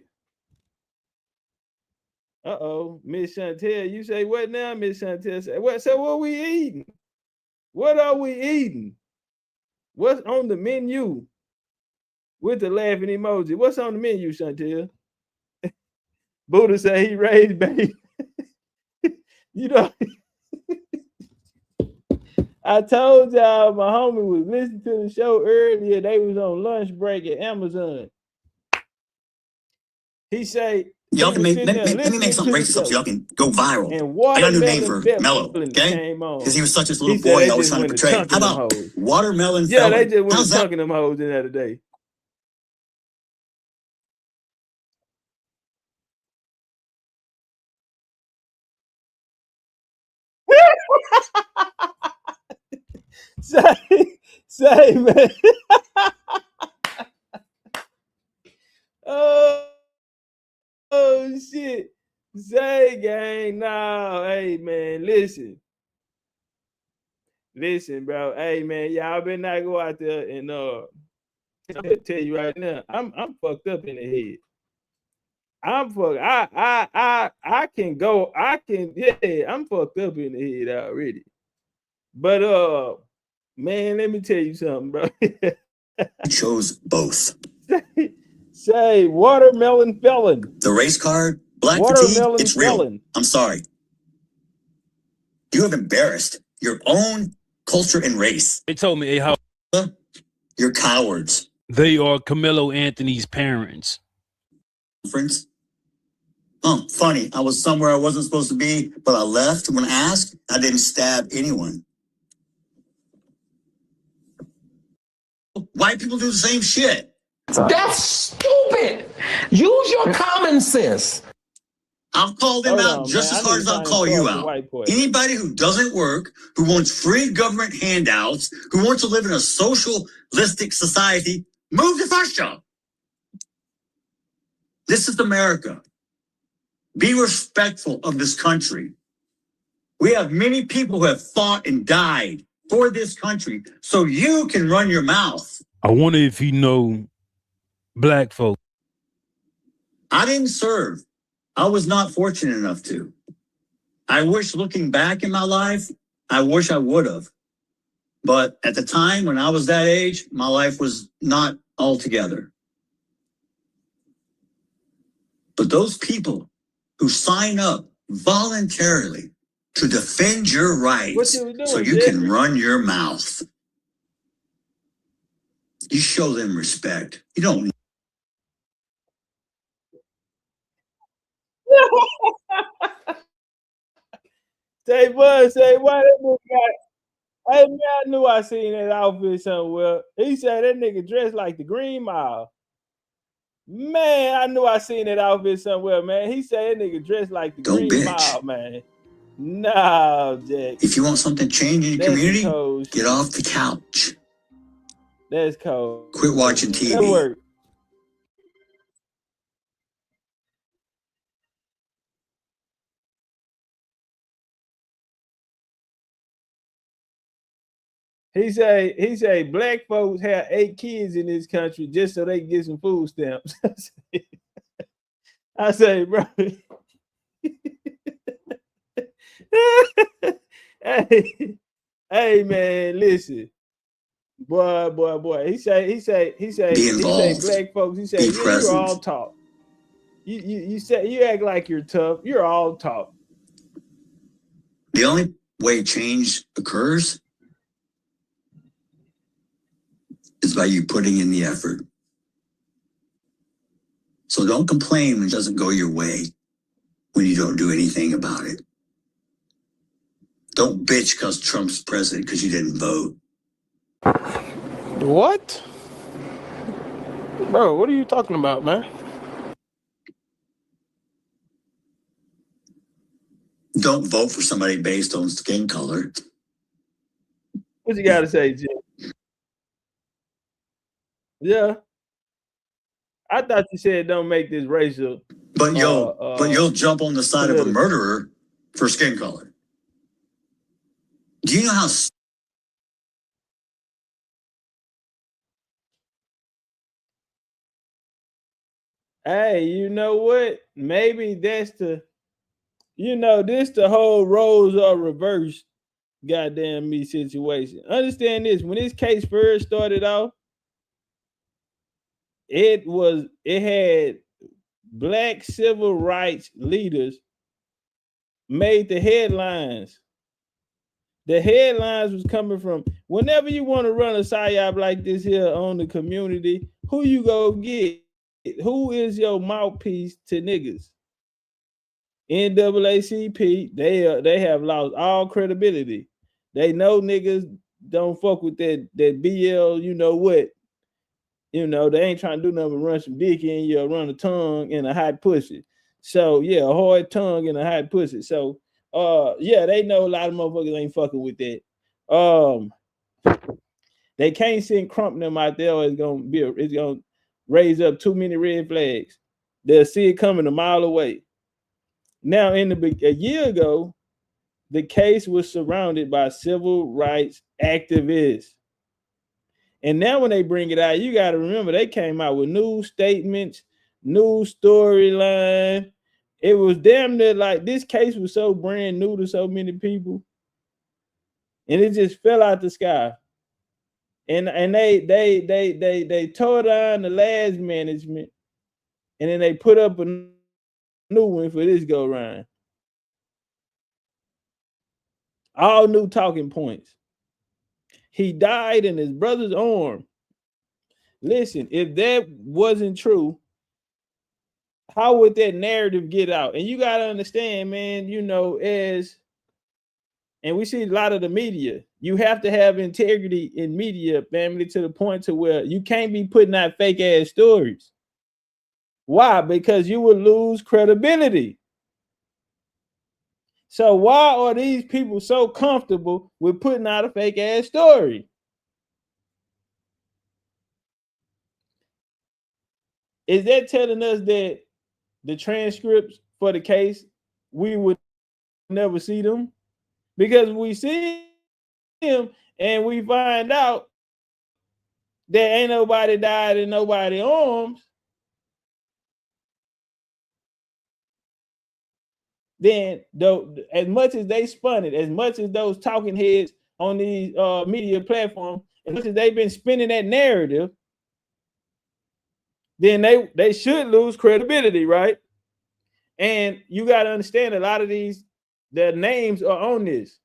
Miss Chantel, you say what now? Miss Chantel say what? So what we eating? What are we eating? What's on the menu? With the laughing emoji. What's on the menu, Chantel? Buddha say he raised baby. You know, I told y'all my homie was listening to the show earlier. They was on lunch break at Amazon. He say, y'all can let me make something racist up so y'all can go viral. I got a new name for Mello, okay? Because he was such a little boy I was trying to portray. How about Watermelon Felon? Yeah, they just went chunking them hoes in the other day. Say, man. Oh shit. Say, gang, no. Hey, man, listen, bro. Hey, man, y'all better not go out there and I'll tell you right now, I'm fucked up in the head. I'm fucked. I can go. I'm fucked up in the head already. But man, let me tell you something, bro. I chose both. Say Watermelon Felon. The race card, black fatigue, it's real. Felon. I'm sorry. You have embarrassed your own culture and race. They told me, hey, how you're cowards. They are Karmelo Anthony's parents. Friends? Oh, funny. I was somewhere I wasn't supposed to be, but I left when asked. I didn't stab anyone. White people do the same shit. That's stupid. Use your common sense. I'll call them out just as hard as I'll call you out. Anybody who doesn't work, who wants free government handouts, who wants to live in a socialistic society, move to first job. This is America. Be respectful of this country. We have many people who have fought and died for this country, so you can run your mouth. I wonder if you know black folk. I didn't serve. I was not fortunate enough to. I wish, looking back in my life, I wish I would have. But at the time when I was that age, my life was not all together. But those people who sign up voluntarily to defend your rights so you can run your mouth. You show them respect. You don't. Say what? Say why that nigga got. Hey man, I knew I seen that outfit somewhere. He said that nigga dressed like the Green Mile. Man, I knew I seen that outfit somewhere, man. He said that nigga dressed like the Green Mile, man. Nah, Jack. If you want something changed in your community, get off the couch. That's cold. Quit watching TV. That work. He say black folks have 8 kids in this country just so they can get some food stamps. I say, bro. hey man, listen. Boy. He say black folks, he say you're all talk. You say you act like you're tough. You're all talk. The only way change occurs is by you putting in the effort. So don't complain when it doesn't go your way, when you don't do anything about it. Don't bitch because Trump's president because you didn't vote. What? Bro, what are you talking about, man? Don't vote for somebody based on skin color. What you got to say, Jim? Yeah. I thought you said don't make this racial. But you'll jump on the side of a murderer for skin color. Do you know how Hey, you know what? Maybe that's the, this the whole roles are reversed goddamn me situation. Understand this, when this case first started off, it had black civil rights leaders made the headlines. The headlines was coming from, whenever you want to run a Psyop like this here on the community, who you go get? Who is your mouthpiece to niggas? NAACP, they have lost all credibility. They know niggas don't fuck with that BL, you know what? They ain't trying to do nothing but run some dick in you or run a tongue in a hot pussy. So yeah, a hard tongue in a hot pussy. So yeah, they know a lot of motherfuckers ain't fucking with that. They can't send Crump them out there, or it's gonna raise up too many red flags. They'll see it coming a mile away. Now, a year ago, the case was surrounded by civil rights activists. And now when they bring it out, you got to remember they came out with new statements, new storyline. It was damn near like this case was so brand new to so many people. And it just fell out the sky. And they tore down the last management, and then they put up a new one for this go round. All new talking points. He died in his brother's arm. Listen, if that wasn't true, how would that narrative get out? And you got to understand, man, and we see a lot of the media, you have to have integrity in media, family, to the point to where you can't be putting out fake ass stories. Why? Because you will lose credibility. So why are these people so comfortable with putting out a fake ass story? Is that telling us that the transcripts for the case, we would never see them? Because we see them and we find out that ain't nobody died in nobody's arms, then as much as they spun it, as much as those talking heads on these media platforms, as much as they've been spinning that narrative, then they should lose credibility, right? And you got to understand a lot of these, their names are on this.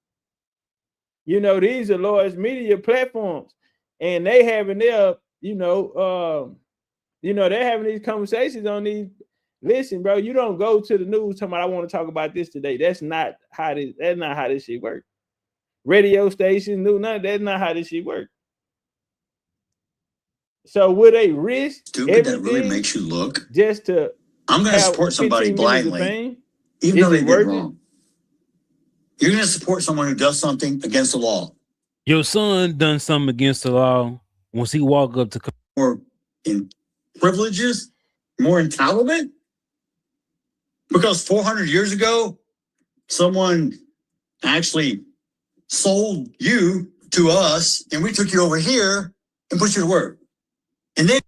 You know, these are large media platforms, and they having their, they're having these conversations on these. Listen, bro, you don't go to the news talking about I want to talk about this today. That's not how this shit works. Radio station, that's not how this shit works. So would they risk stupid that really makes you look? Just to I'm gonna support somebody blindly, even though they did wrong. You're gonna support someone who does something against the law. Your son done something against the law. Once he walk up to more in privileges, more entitlement, because 400 years ago, someone actually sold you to us, and we took you over here and put you to work, and then.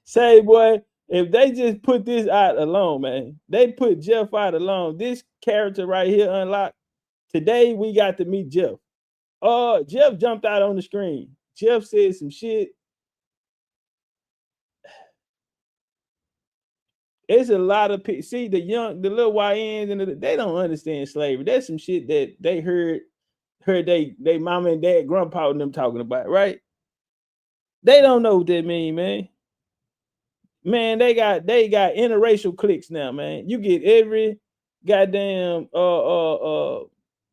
say, boy, if they just put this out alone, man, they put Jeff out alone. This character right here unlocked. Today we got to meet Jeff. Jeff jumped out on the screen. Jeff said some shit. It's a lot of people. See, the little YNs, and they don't understand slavery. That's some shit that they heard they mama and dad, grandpa and them talking about, right? They don't know what that mean, man. Man, they got interracial cliques now, man. You get every goddamn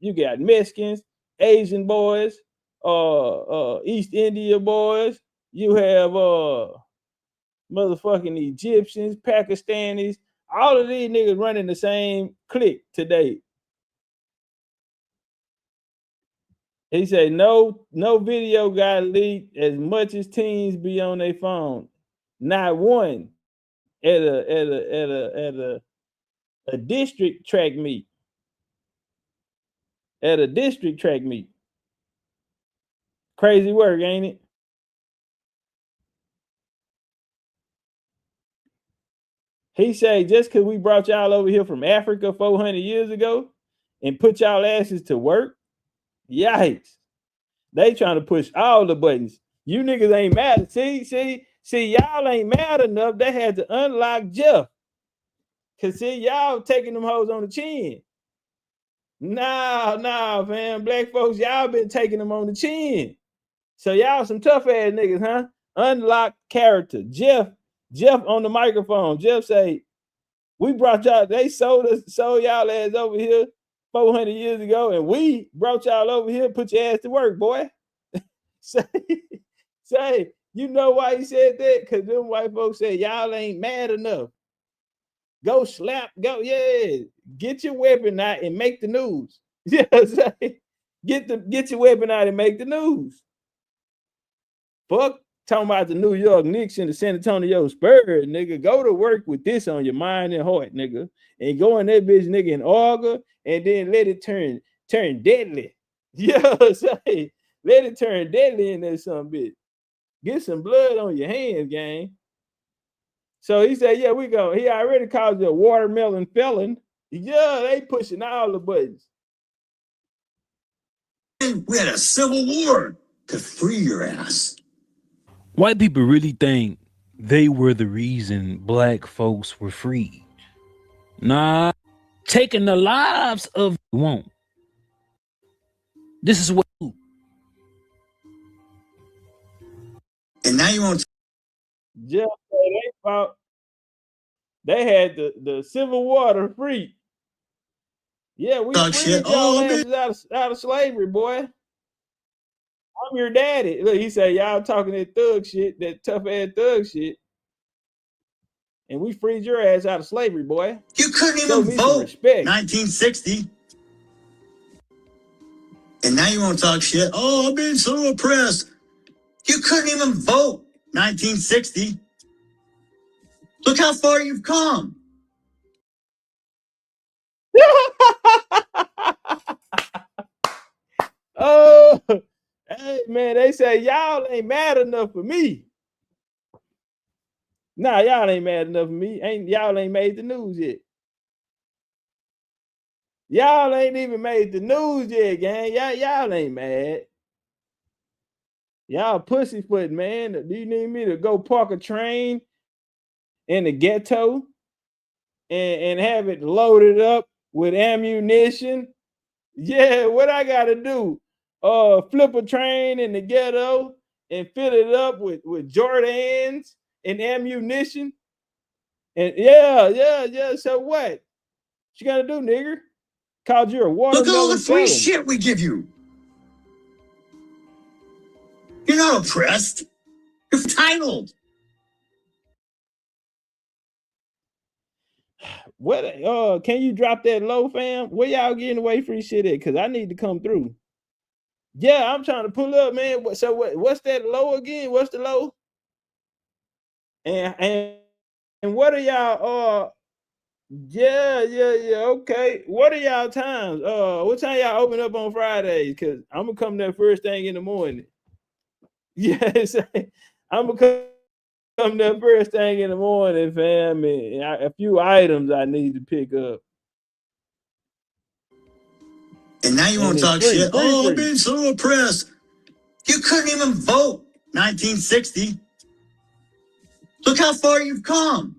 you got Mexicans, Asian boys, East India boys. You have motherfucking Egyptians, Pakistanis. All of these niggas running the same clique today. He said no video got leaked as much as teens be on their phone. Not one at a district track meet. At a district track meet. Crazy work, ain't it? He said just because we brought y'all over here from Africa 400 years ago and put y'all asses to work, yikes. They trying to push all the buttons. You niggas ain't mad. See, y'all ain't mad enough. They had to unlock Jeff. Cause see, y'all taking them hoes on the chin. Nah, fam. Black folks, y'all been taking them on the chin. So y'all some tough ass niggas, huh? Unlock character. Jeff on the microphone. Jeff say, we brought y'all, they sold y'all ass over here 400 years ago, and we brought y'all over here, put your ass to work, boy. Say, you know why he said that? Because them white folks said, y'all ain't mad enough. Go get your weapon out and make the news. Yeah, say, get your weapon out and make the news. Fuck talking about the New York Knicks and the San Antonio Spurs, nigga. Go to work with this on your mind and heart, nigga. And go in that bitch, nigga, and argue, and then let it turn deadly. Yeah, say, let it turn deadly in there some bitch. Get some blood on your hands, gang. So he said, yeah, we go. He already called you a watermelon felon. Yeah, they pushing all the buttons. We had a civil war to free your ass. White people really think they were the reason black folks were freed. Nah, taking the lives of won't. This is what. And now you want. Yeah, they fought. They had the Civil War to free. Yeah, we freed y'all asses out of slavery, boy. I'm your daddy. Look, he said, y'all talking that thug shit, that tough ass thug shit. And we freed your ass out of slavery, boy. You couldn't even vote 1960. And now you want to talk shit. Oh, I've been so oppressed. You couldn't even vote 1960. Look how far you've come. Oh, hey, man, they say y'all ain't mad enough for me. Nah, y'all ain't mad enough for me. Y'all ain't made the news yet. Y'all ain't even made the news yet, gang. Y'all ain't mad. Y'all pussyfoot, man. Do you need me to go park a train in the ghetto and have it loaded up with ammunition? Yeah, what I gotta do? Flip a train in the ghetto and fill it up with Jordans and ammunition? And yeah. So what you gotta do, nigger? Called you a watermelon. Look at all the free felon. shit we give you. You're not oppressed. You're entitled. What? Can you drop that low, fam? Where y'all getting away free shit at? Cause I need to come through. Yeah, I'm trying to pull up, man. So what's that low again? What's the low? And what are y'all? Yeah. Okay. What are y'all times? What time y'all open up on Fridays? Cause I'm gonna come there first thing in the morning. Yes, I'm gonna come there first thing in the morning, fam. And a few items I need to pick up. And now you want to talk shit. I've been so oppressed. You couldn't even vote 1960. Look how far you've come.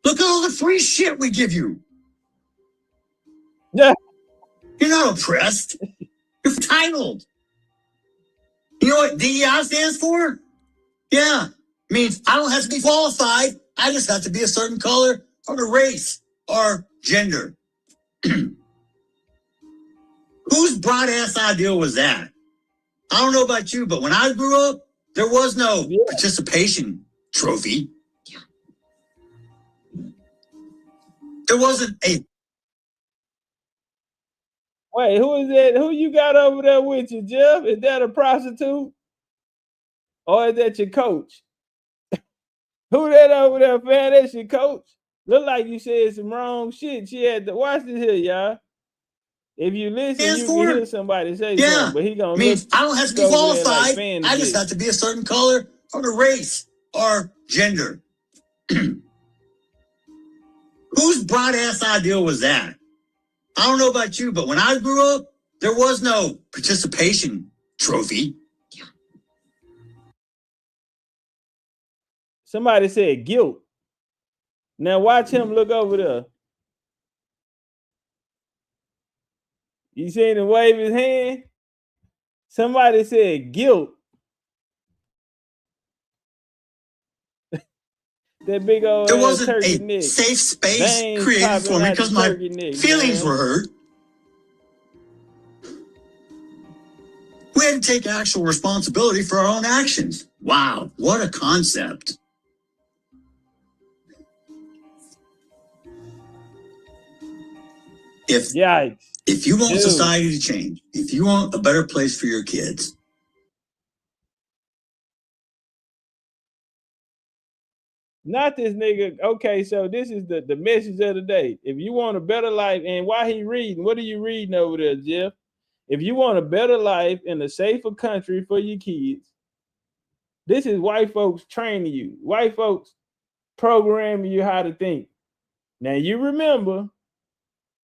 Look at all the free shit we give you. Yeah. You're not oppressed. You're entitled. You know what DEI stands for? Yeah. Means I don't have to be qualified. I just have to be a certain color or a race or gender. Whose broad ass idea was that? I don't know about you, but when I grew up, there was no participation trophy. There wasn't a. Wait, who is that? Who you got over there with you, Jeff? Is that a prostitute? Or is that your coach? Who that over there, fam? That's your coach? Look like you said some wrong shit. She had to watch this here, y'all. If you listen, you can hear somebody say something, but he gonna means I don't have to be qualified. Like I just have to be a certain color or a race or gender. Whose broad ass idea was that? I don't know about you, but when I grew up, there was no participation trophy. Somebody said guilt. Now watch him look over there. You seen him wave his hand? Somebody said guilt. That big old there wasn't turkey a neck. safe space created for me because my feelings were hurt. We had to take actual responsibility for our own actions. Wow, what a concept. If you want society to change, if you want a better place for your kids, not this nigga. Okay, so this is the message of the day. If you want a better life, and why he reading? What are you reading over there, Jeff? If you want a better life in a safer country for your kids, this is white folks training you. White folks programming you how to think. Now you remember,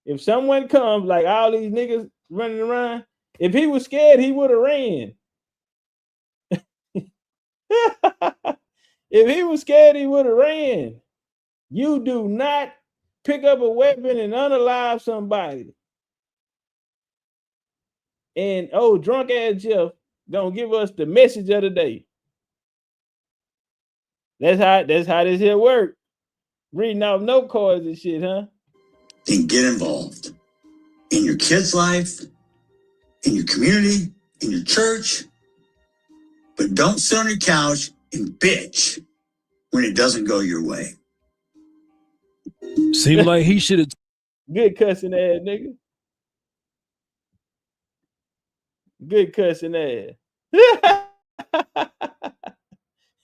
if someone comes like all these niggas running around, if he was scared, he would have ran. If he was scared, he would have ran. You do not pick up a weapon and unalive somebody. And drunk ass Jeff gonna give us the message of the day. That's how this here work. Reading off note cards and shit, huh? Then get involved in your kid's life, in your community, in your church. But don't sit on your couch and bitch when it doesn't go your way. Seemed like he should have. Good cussing ass, nigga. Good cussing ass.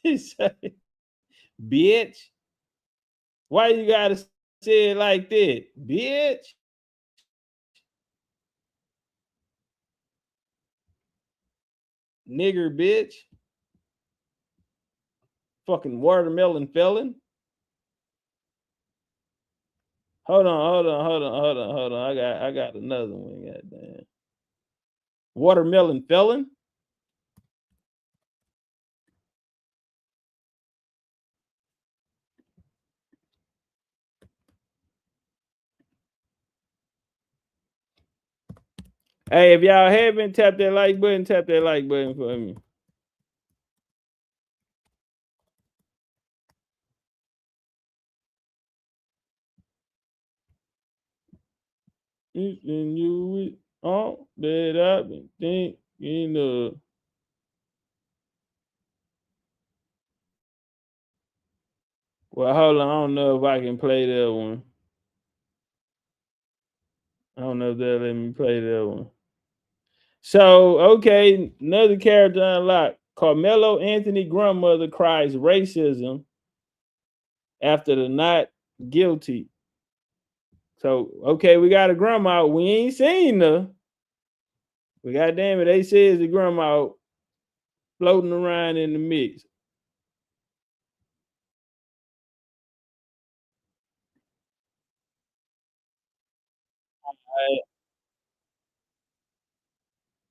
He said, bitch. Why you gotta say it like that? Bitch. Nigger bitch. Fucking watermelon felon. Hold on. I got another one. Goddamn. Watermelon felon. Hey, if y'all haven't tapped that like button, tap that like button for me. You all that I've been thinking of. Well, hold on. I don't know if I can play that one. I don't know if they'll let me play that one. So, okay, another character unlocked. Karmelo Anthony grandmother cries racism after the not guilty. So, okay, we got a grandma. We ain't seen her. But goddamn it, they says the grandma floating around in the mix.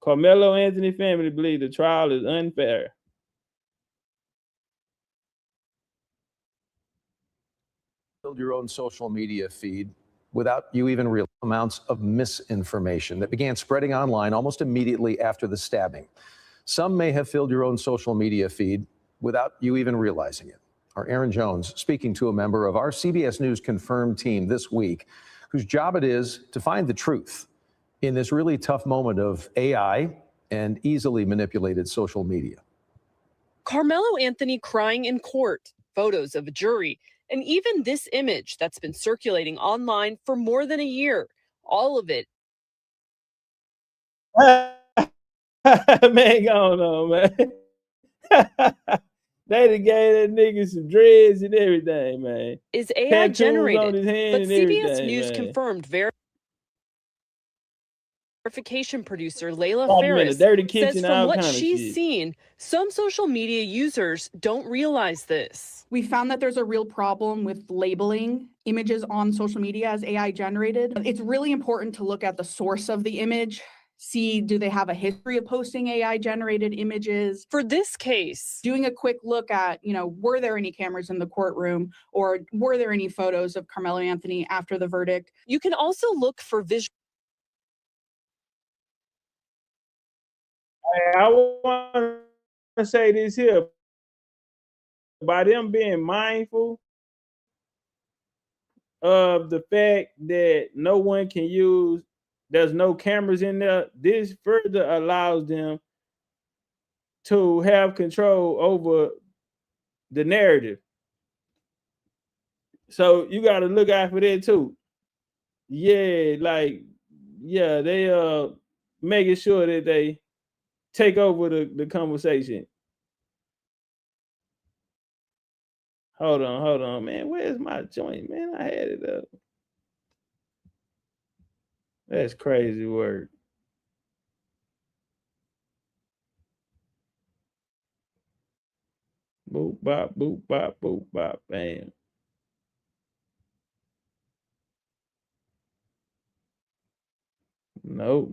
Karmelo Anthony family believe the trial is unfair. Build your own social media feed without you even realize amounts of misinformation that began spreading online almost immediately after the stabbing. Some may have filled your own social media feed without you even realizing it. Our Aaron Jones speaking to a member of our CBS News Confirmed team this week, whose job it is to find the truth in this really tough moment of AI and easily manipulated social media. Karmelo Anthony crying in court, photos of a jury, and even this image that's been circulating online for more than a year. All of it. Man, going on, man. They done gave that nigga some dreads and everything, man. Is AI Tattoos generated, on his hand but and CBS everything, News man. confirmed verification producer Layla Caught him in a Ferris dirty says kitchen, from all what kind of she's shit. seen, some social media users don't realize this. We found that there's a real problem with labeling images on social media as AI generated. It's really important to look at the source of the image, see, do they have a history of posting AI generated images? For this case, doing a quick look at, were there any cameras in the courtroom or were there any photos of Karmelo Anthony after the verdict? You can also look for visual. I want to say this here. By them being mindful of the fact that no one can use, there's no cameras in there, this further allows them to have control over the narrative. So you got to look out for that too. Yeah, they making sure that they take over the conversation. Hold on, man. Where's my joint, man? I had it up. That's crazy work. Boop, bop, boop, bop, bam. Nope.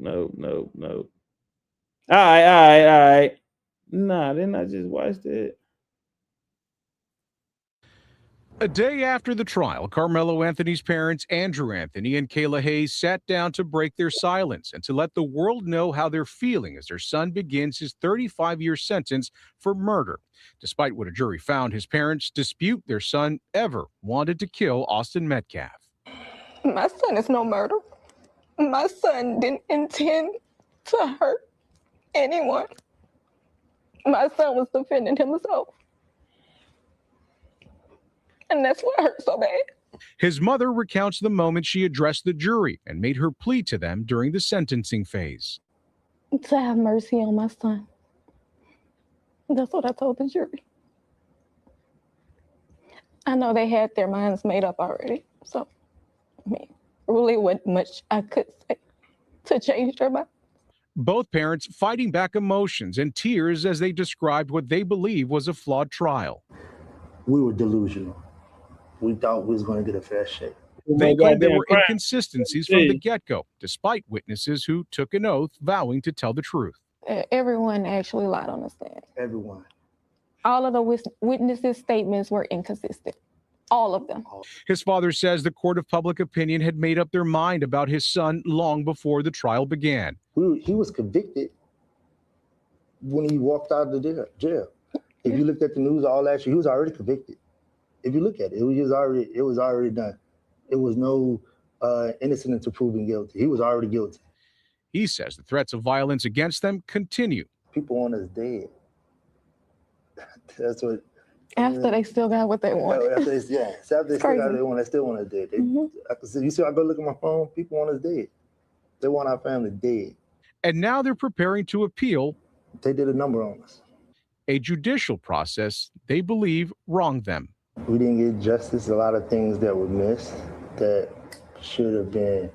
All right. Nah, didn't I just watch that? A day after the trial, Karmelo Anthony's parents, Andrew Anthony and Kayla Hayes, sat down to break their silence and to let the world know how they're feeling as their son begins his 35-year sentence for murder. Despite what a jury found, his parents dispute their son ever wanted to kill Austin Metcalf. My son is no murderer. My son didn't intend to hurt anyone. My son was defending himself. And that's what hurt so bad. His mother recounts the moment she addressed the jury and made her plea to them during the sentencing phase. To have mercy on my son. That's what I told the jury. I know they had their minds made up already. So, really wasn't much I could say to change their mind. Both parents fighting back emotions and tears as they described what they believe was a flawed trial. We were delusional. We thought we was going to get a fair shake. They claimed there were inconsistencies from the get-go, despite witnesses who took an oath vowing to tell the truth. Everyone actually lied on the stand. Everyone. All of the witnesses' statements were inconsistent. All of them. His father says the court of public opinion had made up their mind about his son long before the trial began. He was convicted when he walked out of the jail. If you looked at the news all last year, he was already convicted. If you look at it, it was already done. It was no innocent until proven guilty. He was already guilty. He says the threats of violence against them continue. People want us dead. That's what. After they still got what they wanted. After they still got what they want, they still want us dead. You see, I go look at my phone, people want us dead. They want our family dead. And now they're preparing to appeal. They did a number on us. A judicial process they believe wronged them. We didn't get justice. A lot of things that were missed that should have been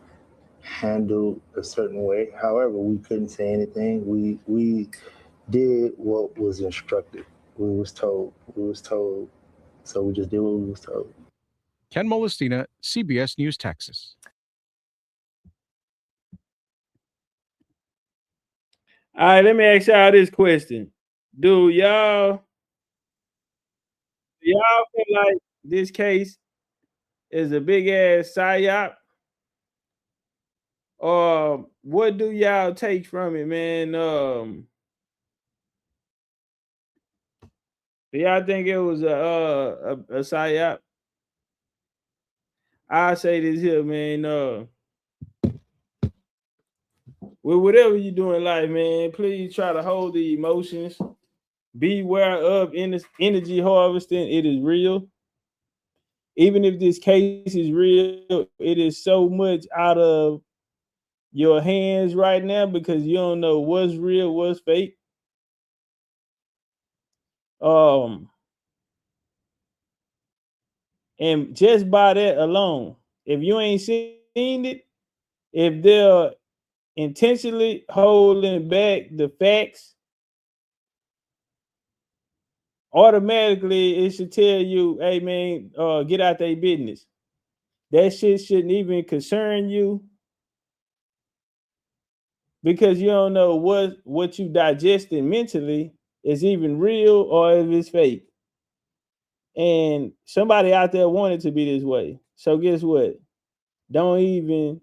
handled a certain way. However, we couldn't say anything. We did what was instructed. We was told, so we just did what we was told. Ken Molestina, CBS News, Texas. All right, let me ask y'all this question. Do y'all feel like this case is a big ass psyop? Or what do y'all take from it, man? Do y'all think it was a psyop? I say this here, man. With whatever you do in life, man, please try to hold the emotions. Beware of energy harvesting. It is real. Even if this case is real, it is so much out of your hands right now because you don't know what's real, what's fake. And just by that alone, if you ain't seen it, if they're intentionally holding back the facts, automatically it should tell you, hey man, get out their business. That shit shouldn't even concern you because you don't know what you digesting mentally is even real or if it's fake. And somebody out there wanted to be this way. So guess what? Don't even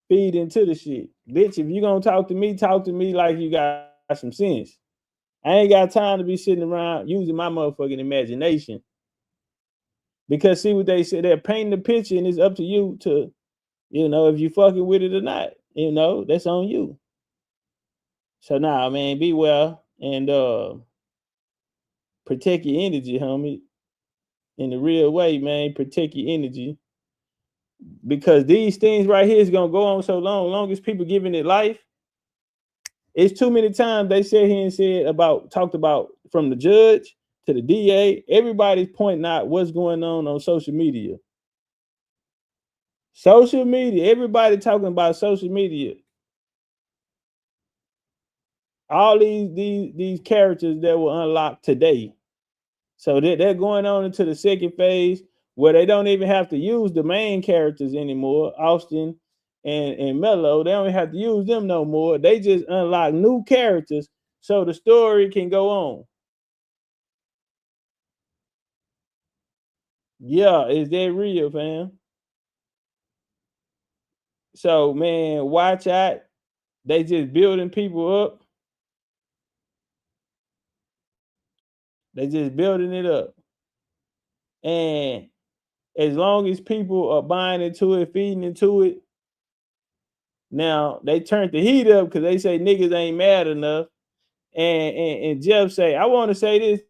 feed into the shit. Bitch, if you gonna talk to me like you got some sense. I ain't got time to be sitting around using my motherfucking imagination. Because see what they say, they're painting the picture and it's up to you to, if you fucking with it or not. That's on you. So nah, man, be well and protect your energy, homie. In the real way, man, protect your energy. Because these things right here is gonna go on so long as people giving it life. It's too many times they sat here and talked about from the judge to the DA, everybody's pointing out what's going on social media. Social media, everybody talking about social media. All these characters that were unlocked today. So they're going on into the second phase where they don't even have to use the main characters anymore, Austin and Mello. They don't have to use them no more. They just unlock new characters so the story can go on. Yeah, is that real, fam? So, man, watch out. They just building people up. They just building it up. And as long as people are buying into it, feeding into it, now they turned the heat up because they say niggas ain't mad enough. And Jeff say, I want to say this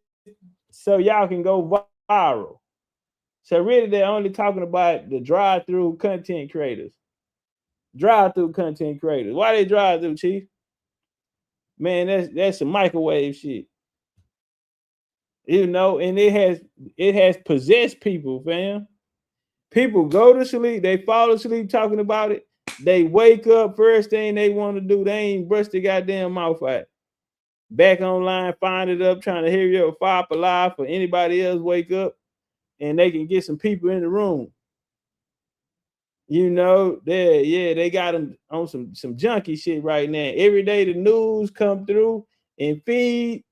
so y'all can go viral. So really they're only talking about the drive-through content creators. Drive-through content creators. Why they drive-through, Chief? Man, that's some microwave shit. And it has possessed people, fam. People go to sleep, they fall asleep talking about it. They wake up, first thing they want to do, they ain't brush their goddamn mouth out. Back online, find it up, trying to hear your fire alive for anybody else wake up, and they can get some people in the room. You know, they got them on some junky shit right now. Every day the news come through and feed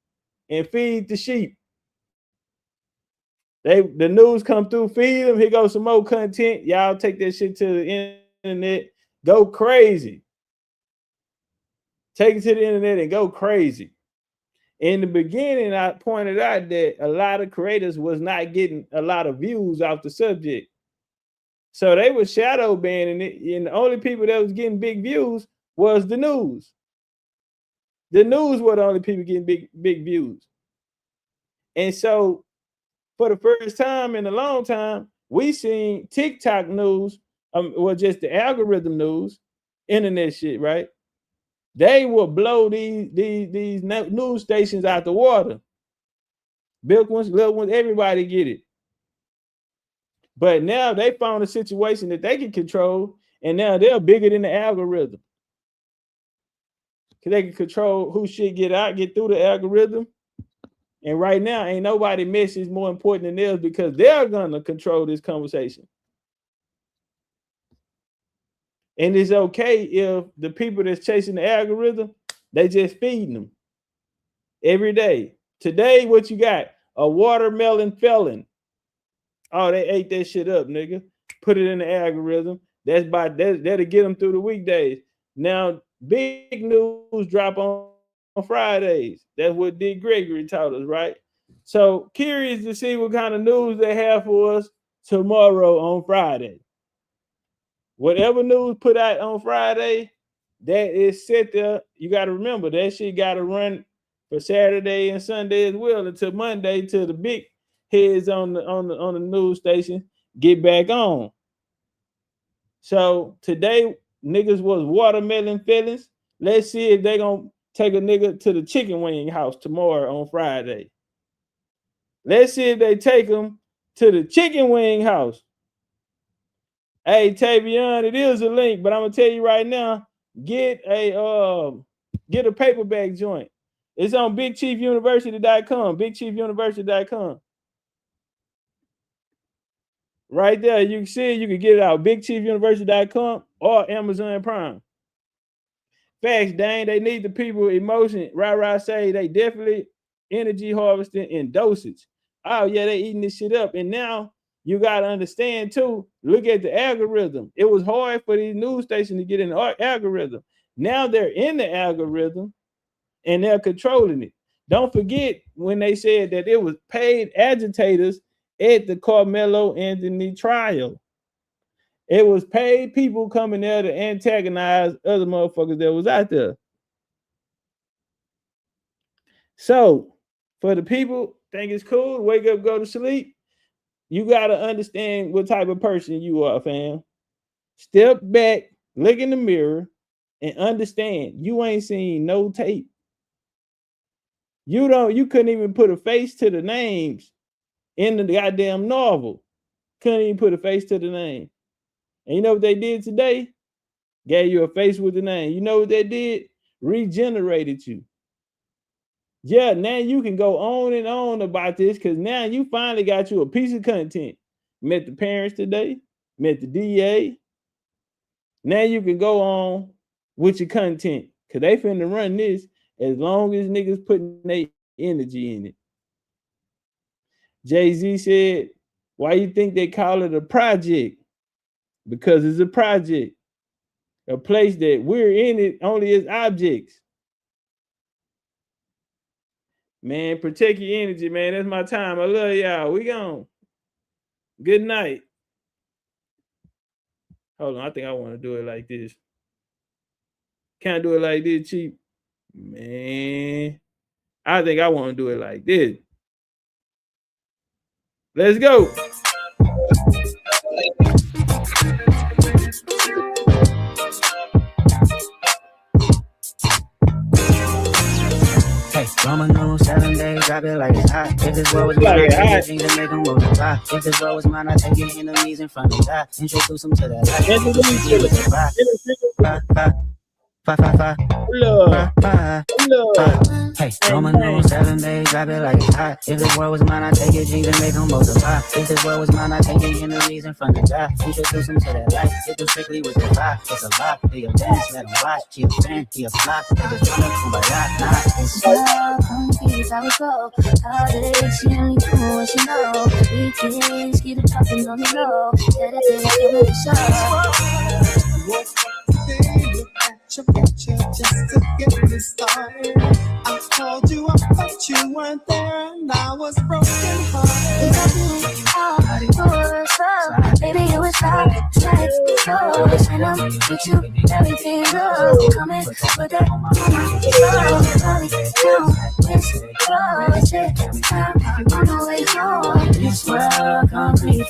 the sheep. The news come through, feed them. Here goes some more content. Y'all take that shit to the internet, go crazy. Take it to the internet and go crazy. In the beginning, I pointed out that a lot of creators was not getting a lot of views off the subject. So they were shadow banning it, and the only people that was getting big views was the news. The news were the only people getting big views. And so for the first time in a long time, we seen TikTok news, just the algorithm news, internet shit, right? They will blow these news stations out the water. Big ones, little ones, everybody get it. But now they found a situation that they can control, and now they're bigger than the algorithm. Because they can control who shit get through the algorithm. And right now, ain't nobody message more important than theirs because they're gonna control this conversation. And it's okay if the people that's chasing the algorithm, they just feeding them every day. Today, what you got? A watermelon felon. Oh, they ate that shit up, nigga. Put it in the algorithm. That'll get them through the weekdays. Now, big news drop on Fridays. That's what D. Gregory taught us, right? So curious to see what kind of news they have for us tomorrow on Friday. Whatever news put out on Friday, that is set there. You got to remember that shit got to run for Saturday and Sunday as well until Monday till the big heads on the news station get back on. So today niggas was watermelon felons. Let's see if they gonna take a nigga to the chicken wing house tomorrow on Friday. Let's see if they take them to the chicken wing house. Hey, Tavion, it is a link, but I'm gonna tell you right now, get a paperback joint. It's on BigChiefUniversity.com, BigChiefUniversity.com. Right there, you can see it. You can get it out, BigChiefUniversity.com or Amazon Prime. Facts, dang, they need the people emotion. Right, say they definitely energy harvesting in dosage. Oh yeah, they eating this shit up. And now you got to understand too, look at the algorithm. It was hard for these news stations to get in the algorithm. Now they're in the algorithm and they're controlling it. Don't forget when they said that it was paid agitators at the Karmelo Anthony trial. It was paid people coming there to antagonize other motherfuckers that was out there. So for the people think it's cool, wake up, go to sleep, you got to understand what type of person you are, fam. Step back, look in the mirror, and understand you ain't seen no tape. You couldn't even put a face to the names in the goddamn novel. Couldn't even put a face to the name. And you know what they did today? Gave you a face with the name. You know what they did? Regenerated you. Yeah, now you can go on and on about this because now you finally got you a piece of content. Met the parents today, met the DA. Now you can go on with your content because they finna run this as long as niggas putting their energy in it. Jay-Z said, why you think they call it a project? Because it's a project, a place that we're in it only as objects. Man, protect your energy, man. That's my time. I love y'all. We gone. Good night. Hold on. I think I want to do it like this. Can't do it like this, Chief. Man, I think I want to do it like this. Let's go. Hey, Roman numeral 7 days, drop it like it's hot. If this world was mine, I take things and make them multiply. If this world was mine, I take your enemies in front of God. Introduce them to that life. Introduce them to the Hey, Roman numeral 7, babe, drop it like it's hot. If this world was mine, I'd take it, jeans and make them multiply. If this world was mine, I'd take it, enemies in front of God. Introduce them to that life, hit them strictly with the vibe. It's a lot, do your dance, let them watch. He a fan, he a flop, they just wanna come by nah. It's love, confused, how we go. How did she only do what she know? We kids, keep it poppin' on the low. Let it come with the Look at your picture just to get me started. I called you up, but you weren't there, and I was broken hearted. Baby, you was like so. And I'm with you, everything goes. Come in with that on the way home. This world complete,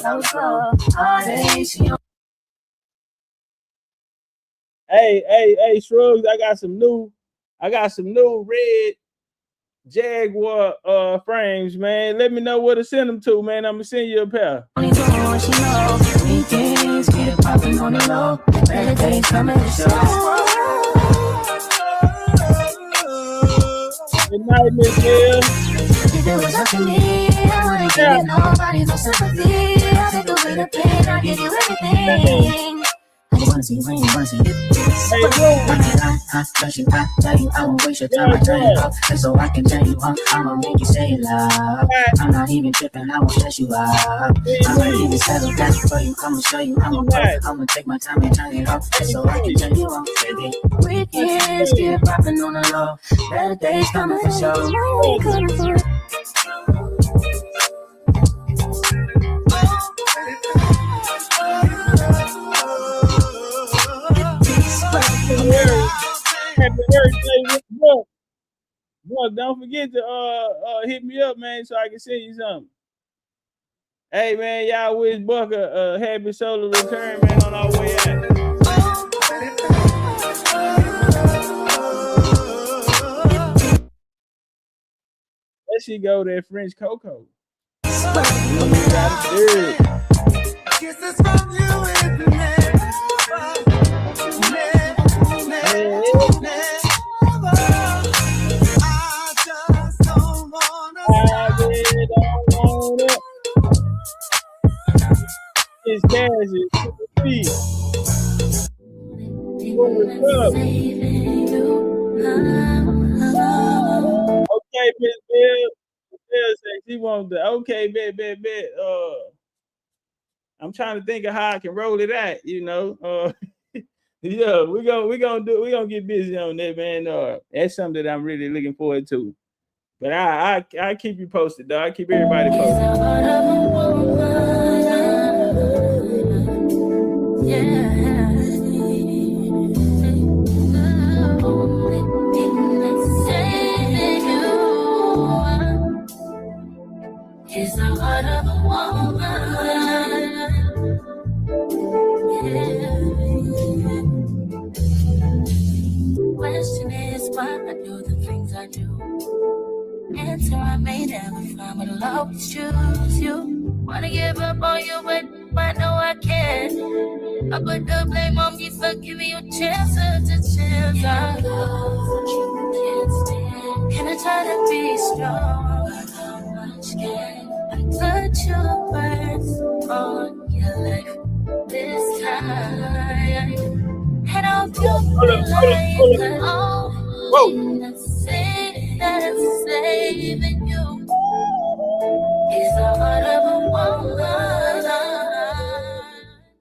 Hey, Shrugs, I got some new red Jaguar frames, man. Let me know where to send them to, man. I'm gonna send you a pair. Good night, Miss Hill. If it was up to me, I wouldn't give nobody no sympathy. I'll take away the pain, I'll give you everything. I just wanna see you rain, wanna see you. Tell you I won't waste your time. I turn it off, just so I can tell you I'ma make you say it loud. I'm not even tripping, I won't stress you out. I'ma even settle down for you. I'ma show you I'ma take my time and turn it off, just so I can tell you baby. Weekends get popping on the low. Better days coming for sure. We couldn't afford. Happy birthday, Buck. Don't forget to hit me up, man, so I can send you something. Hey, man, y'all wish Buck a happy solar return, man, on our way out. There she go, that French cocoa. Kisses from you and It's cash, it's okay, Miss Bill. Bill said she wants the okay, bet. I'm trying to think of how I can roll it out, you know. Yeah, we're gonna get busy on that, man. That's something that I'm really looking forward to. But I keep you posted, dog. I keep everybody posted. It's the heart of a woman. Question is why I do the things I do. Answer I may never find, but I'll always choose you. Wanna give up on you, but I know I can't. I put the blame on me for giving you chances to chance. I love what you can't stand. And I try to be strong, but how much can I put your words on your life this time? And I'll do like only the thing that's saving you is the heart of a woman.